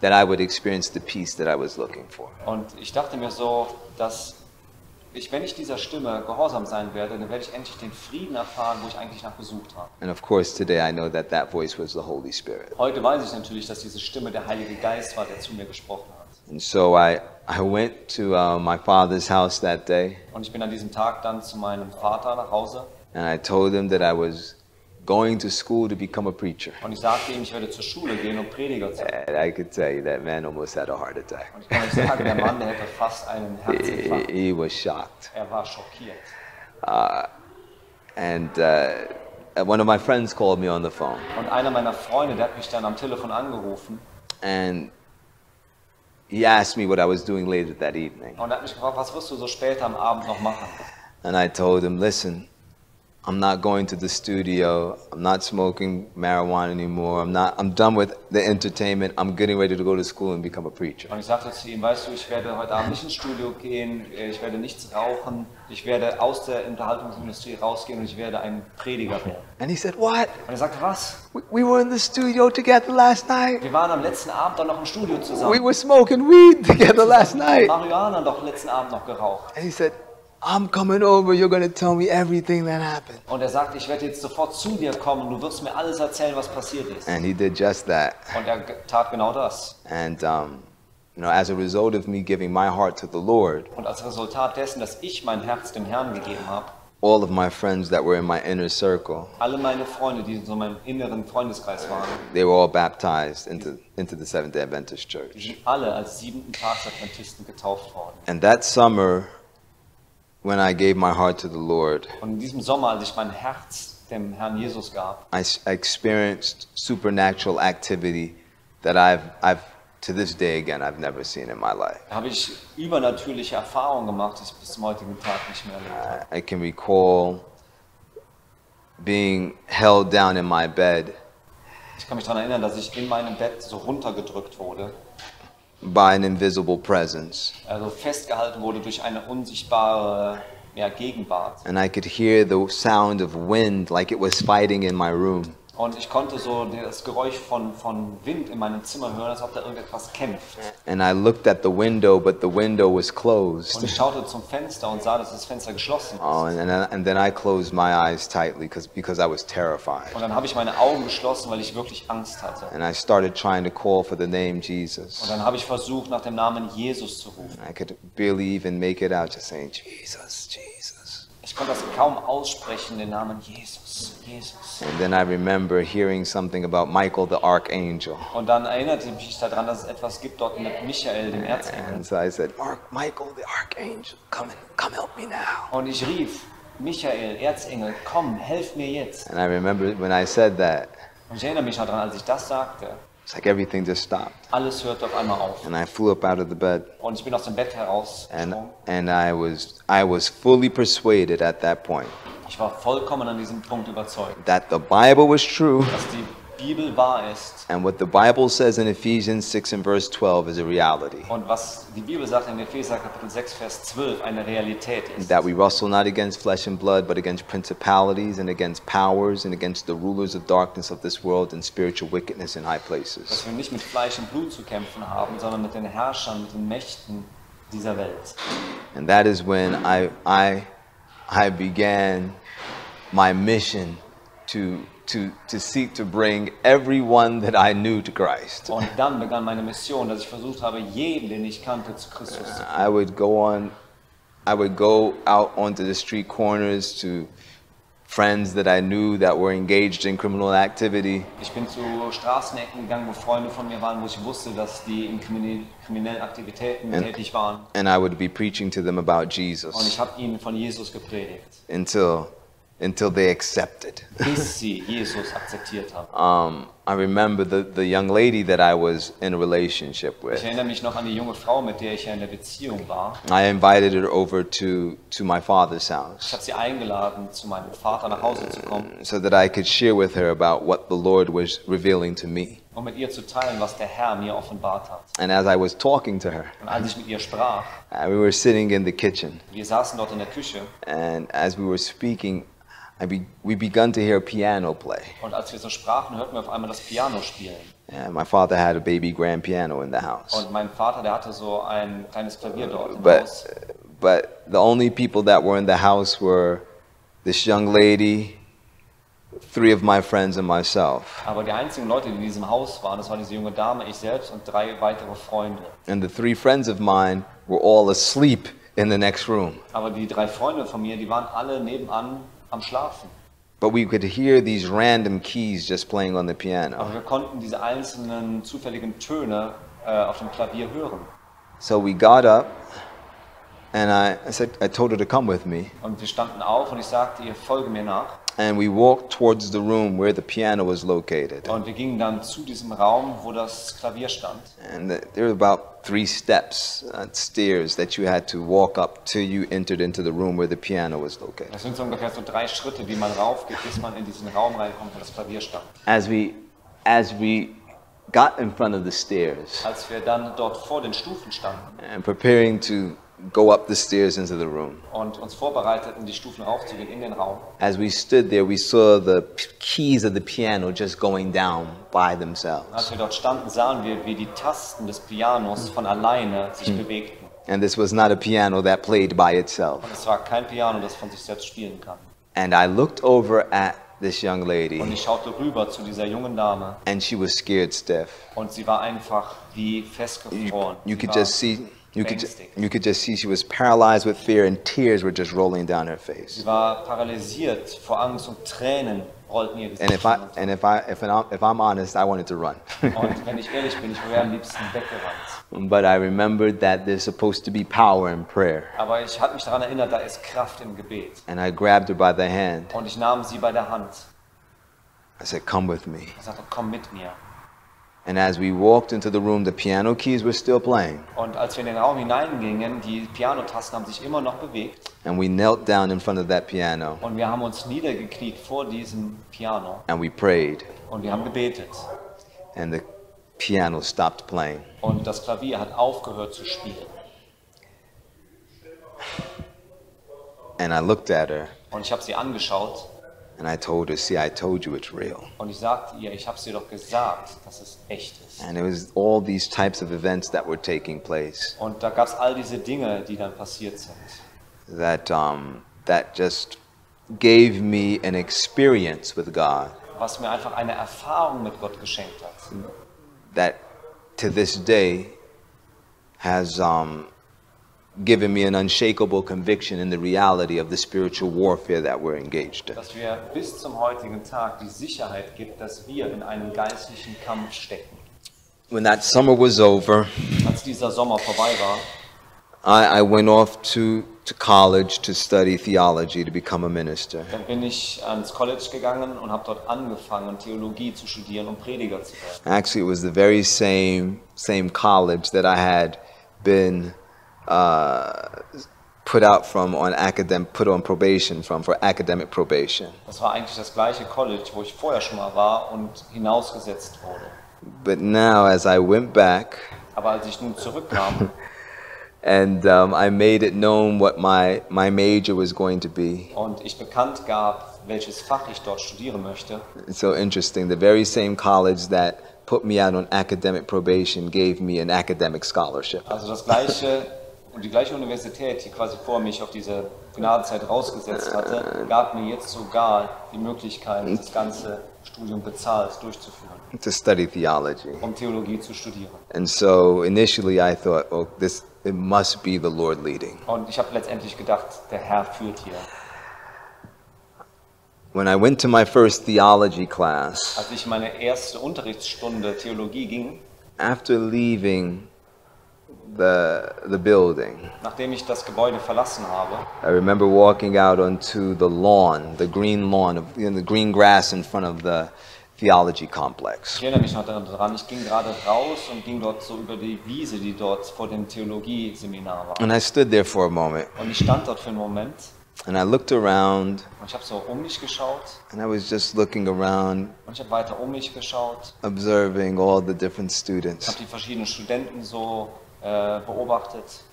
that I would experience the peace that I was looking for. und ich dachte mir so, dass wenn ich dieser Stimme gehorsam sein werde, dann werde ich endlich den Frieden erfahren, wo ich eigentlich nach gesucht habe. And of course, today I know that voice was the Holy Spirit. Heute weiß ich natürlich, dass diese Stimme der Heilige Geist war, der zu mir gesprochen hat. And so I went to my father's house that day, Und ich bin an diesem Tag dann zu meinem Vater nach Hause and I told him that I was going to school to become a preacher. und ich sagte ihm, ich werde zur Schule gehen, um Prediger zu werden. And I could tell you that man almost had a heart attack. Und ich kann euch sagen, der Mann, der hätte fast einen Herzinfarkt. He was shocked. Er war schockiert. And one of my friends called me on the phone, Und einer meiner Freunde, der hat mich dann am Telefon angerufen and he asked me what I was doing later that evening. und hat mich gefragt, was wirst du so später am Abend noch machen? And I told him, listen, I'm not going to the studio. I'm not smoking marijuana anymore. I'm done with the entertainment. I'm getting ready to go to school and become a preacher. Und ich sagte zu ihm, weißt du, ich werde heute Abend nicht ins Studio gehen, ich werde nichts rauchen, ich werde aus der Unterhaltungsindustrie rausgehen und ich werde ein Prediger werden. And he said, what? Und er sagte, was? We were in the studio together last night. Wir waren am letzten Abend doch noch im Studio We zusammen. were smoking weed together last night. Marihuana doch letzten Abend noch geraucht. And he said, I'm coming over, you're going to tell me everything that happened. Und er sagte, ich werde jetzt sofort zu dir kommen, du wirst mir alles erzählen, was passiert ist. And he did just that. Und er tat genau das. And you know, as a result of me giving my heart to the Lord, Und als Resultat dessen, dass ich mein Herz dem Herrn gegeben habe, all of my friends that were in my inner circle, alle meine Freunde, die in so meinem inneren Freundeskreis waren, they were all baptized into the Seventh-day Adventist die Church. sind alle als Siebenten-Tags-Adventisten getauft worden. And that summer, when I gave my heart to the Lord, Und in diesem Sommer, als ich mein Herz dem Herrn Jesus gab, I experienced supernatural activity that I've to this day again I've never seen in my life. habe ich übernatürliche Erfahrungen gemacht, die ich bis zum heutigen Tag nicht mehr erlebt habe. I can recall being held down in my bed Ich kann mich daran erinnern, dass ich in meinem Bett so runtergedrückt wurde, by an invisible presence. also festgehalten wurde durch eine unsichtbare Gegenwart. And I could hear the sound of wind like it was fighting in my room. Und ich konnte so das Geräusch von Wind in meinem Zimmer hören, als ob da irgendetwas kämpft. And I looked at the window, but the window was Und closed. ich schaute zum Fenster und sah, dass das Fenster geschlossen ist. Oh, and then I closed my eyes tightly because I was terrified. Und dann habe ich meine Augen geschlossen, weil ich wirklich Angst hatte. And I started trying to call for the name Jesus. Und dann habe ich versucht, nach dem Namen Jesus zu rufen. I could barely even make it out, just saying, Jesus, Jesus. Ich konnte das kaum aussprechen, den Namen Jesus, Jesus. And then I remember hearing something about Michael the Archangel. Und dann erinnerte ich mich daran, dass es etwas gibt dort mit Michael, dem Erzengel. And so I said, Michael the Archangel, come help me now. Und ich rief, Michael, Erzengel, komm, helf mir jetzt. And I remember when I said that, Und ich erinnere mich daran, als ich das sagte, it's like everything just stopped. alles hörte auf einmal auf. And I flew up out of the bed. Und ich bin aus dem Bett herausgesprungen. And I was fully persuaded at that point Ich war vollkommen an diesem Punkt überzeugt, that the Bible was true, dass die Bibel wahr ist. and what the Bible says in Ephesians 6 and verse 12 is a reality. Und was die Bibel sagt in Epheser Kapitel 6, Vers 12, eine Realität ist. That we wrestle not against flesh and blood, but against principalities and against powers and against the rulers of darkness of this world and spiritual wickedness in high Dass places. wir nicht mit Fleisch und Blut zu kämpfen haben, sondern mit den Herrschern, mit den Mächten dieser Welt. And that is when I began my mission to seek to bring everyone that I knew to Christ. Und dann begann meine Mission, dass ich versucht habe, jeden, den ich kannte, zu Christus zu führen. I would go out onto the street corners to friends that I knew that were engaged in criminal activity. Ich bin zu Straßenecken gegangen, wo Freunde von mir waren, wo ich wusste, dass die in kriminellen Aktivitäten tätig waren. And I would be preaching to them about Und Jesus ich habe ihnen von Jesus gepredigt, until they accepted. bis sie Jesus akzeptiert haben. I remember the young lady that I was in a relationship Ich with. erinnere mich noch an die junge Frau, mit der ich ja in der Beziehung war. I invited her over to my father's Ich house habe sie eingeladen, zu meinem Vater nach Hause zu kommen, so that I could share with her about what the Lord was revealing to me. um mit ihr zu teilen, was der Herr mir offenbart hat. And as I was talking to her, Und als ich mit ihr sprach, we were sitting in the kitchen, wir saßen dort in der Küche, and as we were speaking, we begun to hear a piano play. und als wir so sprachen, hörten wir auf einmal das Piano spielen. And my father had a baby grand piano in the house. Und mein Vater, der hatte so ein kleines Klavier dort im But Haus. the only people that were in the house were this young lady, 3 of my friends, and myself. Aber die einzigen Leute, die in diesem Haus waren, das war diese junge Dame, ich selbst und 3 weitere Freunde. And the 3 friends of mine were all asleep in the next room. Aber die 3 Freunde von mir, die waren alle nebenan am Schlafen. But we could hear these random keys just playing on the piano. Aber wir konnten diese einzelnen zufälligen Töne auf dem Klavier hören. So we got up, and I told her to come with me. Und wir standen auf und ich sagte ihr, folge mir nach. And we walked towards the room where the piano was located. Und wir gingen dann zu diesem Raum, wo das Klavier stand. And there were about 3 steps, stairs that you had to walk up till you entered into the room where the piano was located. Das sind so ungefähr so 3 Schritte, die man raufgeht, bis man in diesen Raum reinkommt, wo das Klavier stand. As we got in front of the stairs Als wir dann dort vor den Stufen standen and preparing to go up the stairs into the room, und uns vorbereiteten, die Stufen raufzugehen in den Raum, as we stood there, we saw the keys of the piano just going down by themselves. als wir dort standen, sahen wir, wie die Tasten des Pianos von alleine sich bewegten. And this was not a piano that played by itself. Und es war kein Piano, das von sich selbst spielen kann. And I looked over at this young Und lady, ich schaute rüber zu dieser jungen Dame and she was scared stiff. und sie war einfach wie festgefroren. You Sie could war just see, you beängstigt. could just see she was paralyzed with fear, and tears were just rolling down her face. Sie war paralysiert vor Angst und Tränen rollten ihr And Gesicht runter. if I'm honest, I wanted to run. Und wenn ich ehrlich bin, ich wäre am liebsten weggerannt. But I remembered that there's supposed to be power in prayer. Aber ich hatte mich daran erinnert, da ist Kraft im Gebet. And I grabbed her by the hand. Und ich nahm sie bei der Hand. I said, "Come with me." Ich sagte, komm mit mir. And as we walked into the room, the piano keys were still playing. Und als wir in den Raum hineingingen, die Pianotasten haben sich immer noch bewegt. And we knelt down in front of that piano, Und wir haben uns niedergekniet vor diesem Piano. and we prayed. Und wir haben gebetet. And the piano stopped playing. Und das Klavier hat aufgehört zu spielen. And I looked at her, Und ich habe sie angeschaut. and I told her, "See, I told you it's real." Und ich sagte ihr, ich habe es dir doch gesagt, dass es echt ist. And it was all these types of events that were taking place Und da gab es all diese Dinge, die dann passiert sind. that just gave me an experience with God Was mir einfach eine Erfahrung mit Gott geschenkt hat. that to this day has given me an unshakable conviction in the reality of the spiritual warfare that we're engaged in. Dass wir bis zum heutigen Tag die Sicherheit gibt, dass wir in einem geistlichen Kampf stecken. When that summer was over, Als dieser Sommer vorbei war, I went off to college to study theology to become a minister. dann bin ich ans College gegangen und habe dort angefangen, Theologie zu studieren, um Prediger zu werden. Actually, it was the very same college that I had been put on probation for academic probation. Das war eigentlich das gleiche College, wo ich vorher schon mal war und hinausgesetzt wurde. But now, as I went back Aber als ich nun zurückkam and I made it known what my major was going to be, und ich bekannt gab, welches Fach ich dort studieren möchte, it's so interesting. The very same college that put me out on academic probation gave me an academic scholarship. also das gleiche und die gleiche Universität, die quasi vor mich auf diese Gnadenzeit rausgesetzt hatte, gab mir jetzt sogar die Möglichkeit, das ganze Studium bezahlt durchzuführen, To study theology. um Theologie zu studieren. And so initially I thought, oh, it must be the Lord leading. Und ich habe letztendlich gedacht, der Herr führt hier. When I went to my first theology class, Als ich in meine erste Unterrichtsstunde Theologie ging, after leaving the building, nachdem ich das Gebäude verlassen habe, I remember walking out onto the lawn, the green lawn, the green grass in front of the theology complex. ich erinnere mich noch daran, ich ging gerade raus und ging dort so über die Wiese, die dort vor dem Theologieseminar war. And I stood there for a moment, Und ich stand dort für einen Moment and I looked around, und ich habe so um mich geschaut and I was just looking around, und ich habe weiter um mich geschaut, observing all the different habe students. die verschiedenen Studenten so beobachtet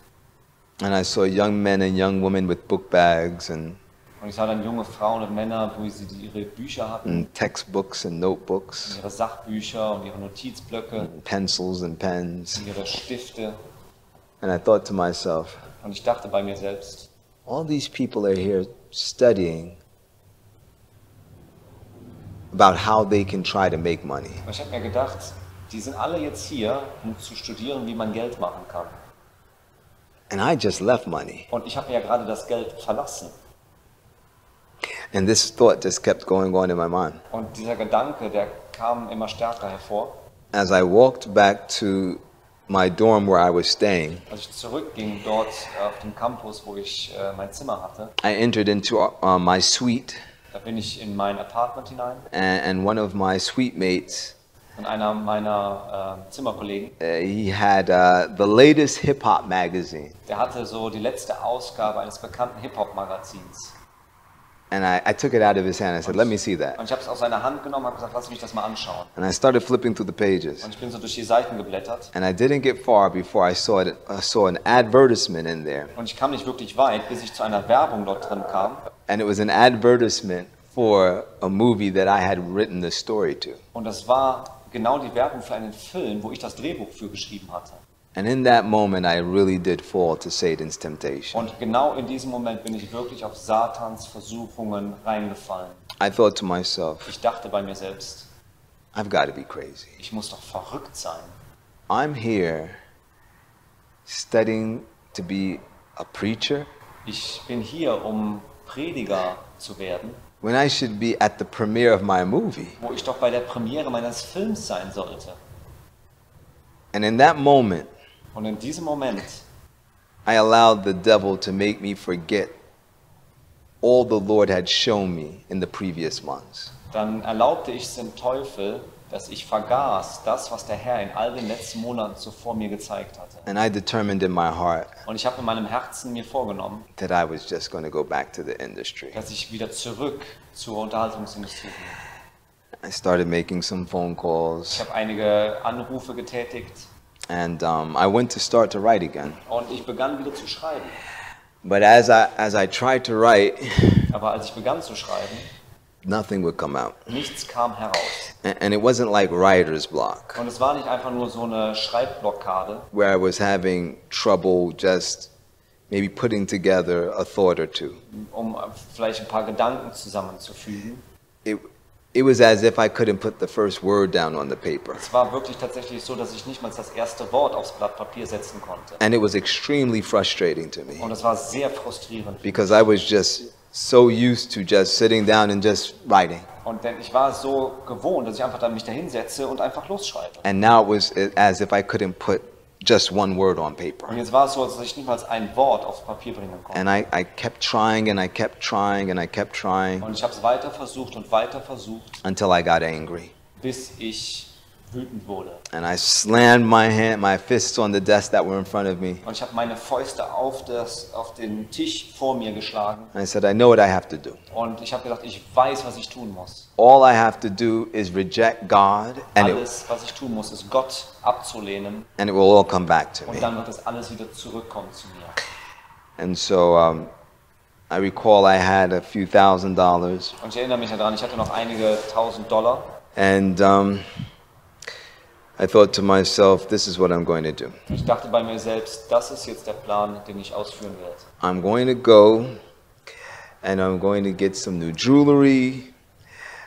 And I saw young men and young women with book bags and und ich sah dann junge Frauen und Männer, wo sie ihre Bücher hatten, textbooks and notebooks, ihre Sachbücher und ihre Notizblöcke, pencils and pens. ihre Stifte And I thought to myself, und ich dachte bei mir selbst, all these people are here studying about how they can try to make money. und ich habe mir gedacht, die sind alle jetzt hier, um zu studieren, wie man Geld machen kann. And I just left money. Und ich habe ja gerade das Geld verlassen. And this thought just kept going on in my mind. Und dieser Gedanke, der kam immer stärker hervor. As I walked back to my dorm where I was staying, Als ich zurückging dort auf dem Campus, wo ich mein Zimmer hatte, I entered into my suite, da bin ich in mein Apartment hinein and one of my suite mates, und einer meiner Zimmerkollegen, he had the latest hip-hop magazine. der hatte so die letzte Ausgabe eines bekannten Hip-Hop-Magazins. And I took it out of his hand. I said, let me see that. Und ich habe es aus seiner Hand genommen und habe gesagt, lass mich das mal anschauen. And I started flipping through the pages. Und ich bin so durch die Seiten geblättert And I didn't get far before I saw an advertisement in there. und ich kam nicht wirklich weit, bis ich zu einer Werbung dort drin kam. And it was an advertisement for a movie that I had written the story to. Und das war genau die Werbung für einen Film, wo ich das Drehbuch für geschrieben hatte. And in that moment, I really did fall to Satan's temptation. Und genau in diesem Moment bin ich wirklich auf Satans Versuchungen reingefallen. I thought to myself, Ich dachte bei mir selbst, I've got to be crazy. ich muss doch verrückt sein. I'm here studying to be a preacher Ich bin hier, um Prediger zu werden, when I should be at the premiere of my movie. wo ich doch bei der Premiere meines Films sein sollte. And in that moment, Und in diesem Moment I allowed the devil to make me forget all the Lord had shown me in the previous months. dann erlaubte ich es dem Teufel, dass ich vergaß das, was der Herr in all den letzten Monaten zuvor mir gezeigt hatte. And I determined in my heart Und ich habe in meinem Herzen mir vorgenommen, that I was just going to go back to the industry. dass ich wieder zurück zur Unterhaltungsindustrie gehe. I started making some phone Ich calls, habe einige Anrufe getätigt and I went to start to write again. und ich begann wieder zu schreiben. But as I tried to write, Aber als ich begann zu schreiben, nothing would come out. nichts kam heraus. And it wasn't like writer's block, Und es war nicht einfach nur so eine Schreibblockade, where I was having trouble just maybe putting together a thought or two. um vielleicht ein paar Gedanken zusammenzufügen. It was as if I couldn't put the first word down on the paper. Es war wirklich tatsächlich so, dass ich nicht mal das erste Wort aufs Blatt Papier setzen konnte. And it was extremely frustrating to me Und es war sehr frustrierend. because I was just so used to just sitting down and just writing. Und denn ich war so gewohnt, dass ich einfach dann mich da hinsetze und einfach losschreibe. And now it was as if I couldn't put just one word on paper. Und jetzt war es so, dass ich nicht mal ein Wort aufs Papier bringen konnte. And I kept trying and I kept trying and I kept trying Und ich habe es weiter versucht und weiter versucht, until I got angry. bis ich wütend wurde. And I slammed my fists on the desk that were in front of me. Und ich habe meine Fäuste auf den Tisch vor mir geschlagen. And I said, I know what I have to do. Und ich habe gesagt, ich weiß, was ich tun muss. All I have to do is reject God Alles, was ich tun muss, ist Gott abzulehnen. and it will all come back to me. Und dann wird das alles wieder zurückkommen zu mir. And so I recall I had a few $1,000s, Und ich erinnere mich daran, ich hatte noch einige $1.000. and I thought to myself, this is what I'm going to do. Und ich dachte bei mir selbst, das ist jetzt der Plan, den ich ausführen werde. I'm going to go and I'm going to get some new jewelry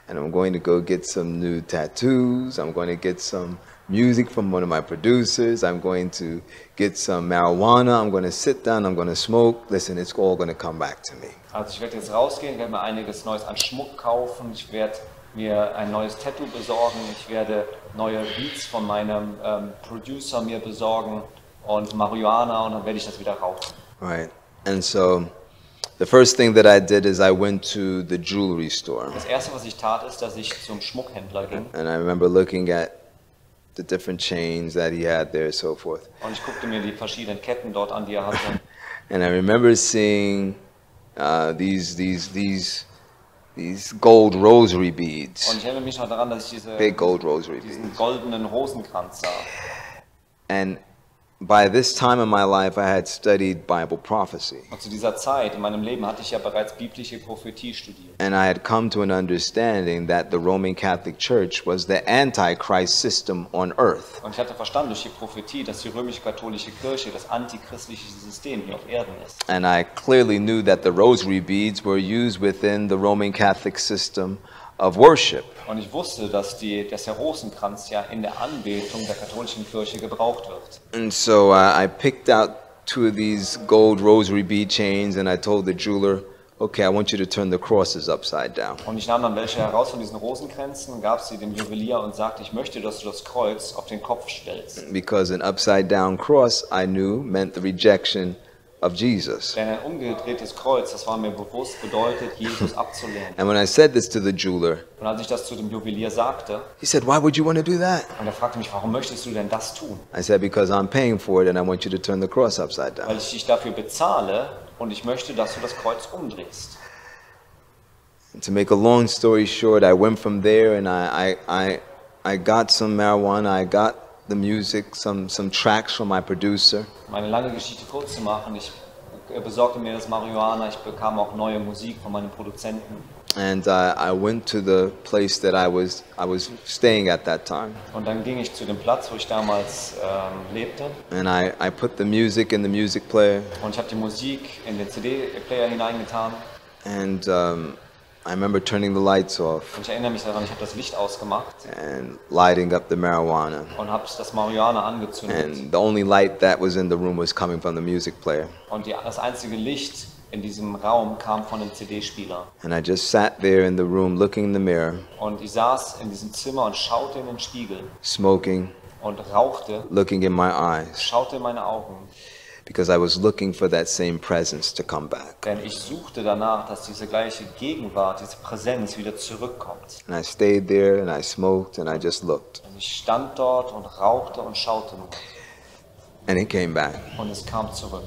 and I'm going to go get some new tattoos. I'm going to get some music from one of my producers. I'm going to get some marijuana. I'm going to sit down. I'm going to smoke. Listen, it's all going to come back to me. Also ich werde jetzt rausgehen, werde mir einiges Neues an Schmuck kaufen, ich werde mir ein neues Tattoo besorgen, ich werde neue Beats von meinem Producer mir besorgen und Marihuana und dann werde ich das wieder rauchen. Right. And so the first thing that I did is I went to the jewelry store. Das erste, was ich tat, ist, dass ich zum Schmuckhändler ging And I remember looking at the different chains that he had there, so forth. und ich guckte mir die verschiedenen Ketten dort an, die er hatte. And I remember seeing these gold rosary beads, Und ich erinnere mich noch daran, dass ich big gold rosary diesen beads. goldenen Rosenkranz sah. And by this time in my life, I had studied Bible prophecy. Und zu dieser Zeit in meinem Leben hatte ich ja bereits biblische Prophetie studiert. And I had come to an understanding that the Roman Catholic Church was the Antichrist system on earth. Und ich hatte verstanden durch die Prophetie, dass die römisch-katholische Kirche das antichristliche System hier auf Erden ist. And I clearly knew that the rosary beads were used within the Roman Catholic system of worship. Und ich wusste, dass der Rosenkranz ja in der Anbetung der katholischen Kirche gebraucht wird. And so I picked out two of these gold rosary bead chains and I told the jeweler, okay, I want you to turn the crosses upside down. Und ich nahm dann welche heraus von diesen Rosenkränzen, gab sie dem Juwelier und sagte, ich möchte, dass du das Kreuz auf den Kopf stellst. Because an upside down cross, I knew, meant the rejection of Jesus. Denn ein umgedrehtes Kreuz, das war mir bewusst, bedeutet, Jesus abzulehnen. And when I said this to the jeweler, Und als ich das zu dem Juwelier sagte, he said, why would you want to do that? und er fragte mich, warum möchtest du denn das tun? I said, because I'm paying for it and I want you to turn the cross upside Weil down. ich dich dafür bezahle und ich möchte, dass du das Kreuz umdrehst. And to make a long story short, I went from there and I got some marijuana, I got the music, some tracks from my producer. Um eine lange Geschichte kurz zu machen, ich besorgte mir das Marihuana, ich bekam auch neue Musik von meinem Produzenten. And I went to the place that I was staying at that time. Und dann ging ich zu dem Platz, wo ich damals lebte. And I put the music in the music player. Und ich habe die Musik in den CD-Player hineingetan. And I remember turning the lights off. Und ich erinnere mich daran, ich habe das Licht ausgemacht. And lighting up the marijuana. Und habe das Marihuana angezündet. And the only light that was in the room was coming from the music player. Und das einzige Licht in diesem Raum kam von dem CD-Spieler. And I just sat there in the room looking in the mirror. Und ich saß in diesem Zimmer und schaute in den Spiegel. Smoking. Und rauchte. Looking in my eyes. Schaute in meine Augen. Because I was looking for that same presence to come back. Denn ich suchte danach, dass diese gleiche Gegenwart, diese Präsenz wieder zurückkommt. And I stayed there and I smoked and I just looked. Und ich stand dort und rauchte und schaute nur. And it came back. Und es kam zurück.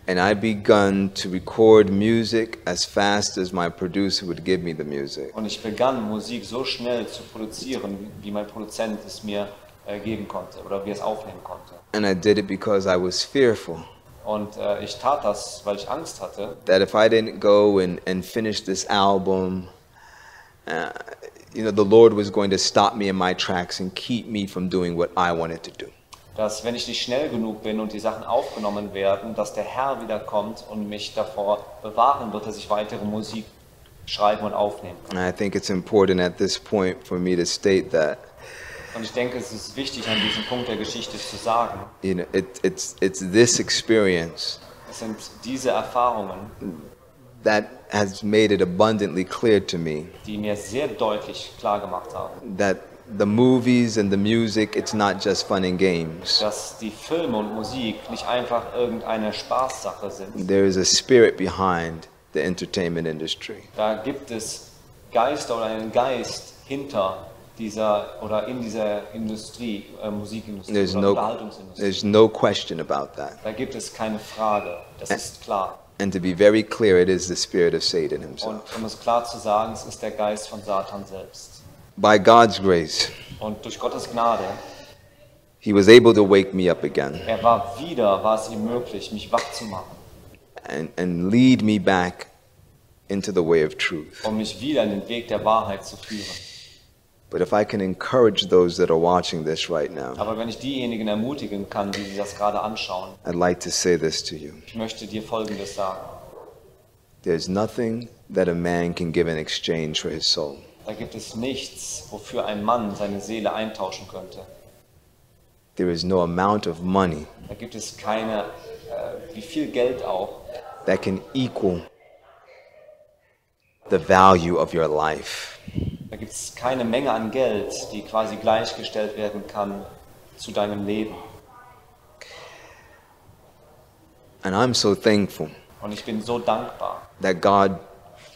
And I begun to record music as fast as my producer would give me the music. Und ich begann Musik so schnell zu produzieren, wie mein Produzent es mir geben konnte oder wie es aufnehmen konnte. And I did it because I was fearful. Und ich tat das, weil ich Angst hatte. That if I didn't go and finish this album, the Lord was going to stop me in my tracks and keep me from doing what I wanted to do. Dass wenn ich nicht schnell genug bin und die Sachen aufgenommen werden, dass der Herr wieder kommt und mich davor bewahren wird, dass ich weitere Musik schreiben und aufnehmen kann. And I think it's important at this point for me to state that. Und ich denke, es ist wichtig, an diesem Punkt der Geschichte zu sagen. It's this experience. Es sind diese Erfahrungen, that has made it abundantly clear to me. Die mir sehr deutlich klar gemacht haben. That the movies and the music, it's not just fun and games. Dass die Filme und Musik nicht einfach irgendeine Spaßsache sind. There is a spirit behind the entertainment industry. Da gibt es Geister oder einen Geist hinter dieser oder in dieser Industrie, Musikindustrie oder Unterhaltungsindustrie. There's no question about that. Da gibt es keine Frage, das ist klar. And to be very clear, it is the spirit of Satan himself. Und um es klar zu sagen, es ist der Geist von Satan selbst. By God's grace, und durch Gottes Gnade, He was able to wake me up again. War es ihm möglich, mich wach zu machen. And lead me back into the way of truth. Um mich wieder in den Weg der Wahrheit zu führen. But if I can encourage those that are watching this right now, aber wenn ich diejenigen ermutigen kann, die das gerade anschauen, I'd like to say this to you. Ich möchte dir Folgendes sagen. There's nothing that a man can give in exchange for his soul. Da gibt es nichts, wofür ein Mann seine Seele eintauschen könnte. There is no amount of money. Da gibt es keine, wie viel Geld auch, that can equal the value of your life. Da gibt es keine Menge an Geld, die quasi gleichgestellt werden kann zu deinem Leben. And I'm so thankful. Und ich bin so dankbar, that God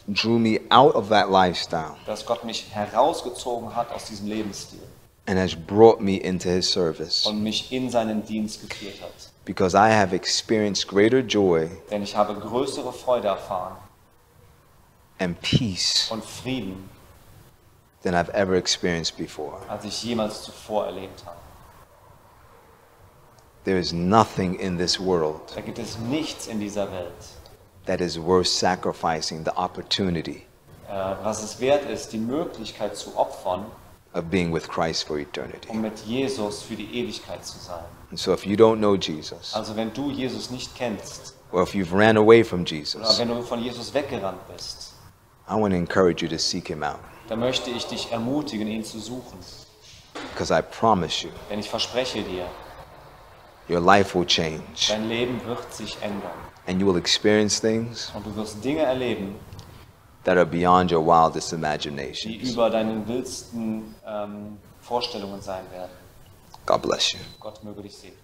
drew me out of that lifestyle. Dass Gott mich herausgezogen hat aus diesem Lebensstil. And has brought me into His service. Und mich in seinen Dienst geführt hat. Because I have experienced greater joy. Denn ich habe größere Freude erfahren. And peace. Und Frieden. Than I've ever experienced before. Als ich jemals zuvor erlebt habe. There is nothing in this world. Da gibt es nichts in dieser Welt. That is worth sacrificing the opportunity. Was es wert ist, die Möglichkeit zu opfern. Of being with Christ for eternity. Um mit Jesus für die Ewigkeit zu sein. And so if you don't know Jesus. Also wenn du Jesus nicht kennst. Or if you've ran away from Jesus. Oder wenn du von Jesus weggerannt bist. I want to encourage you to seek Him out. Da möchte ich dich ermutigen, ihn zu suchen. Because I promise you. Denn ich verspreche dir. Your life will change. Dein Leben wird sich ändern. And you will experience things. Und du wirst Dinge erleben. That are beyond your wildest imaginations. Die über deinen wildsten Vorstellungen sein werden. God bless you. Gott möge dich segnen.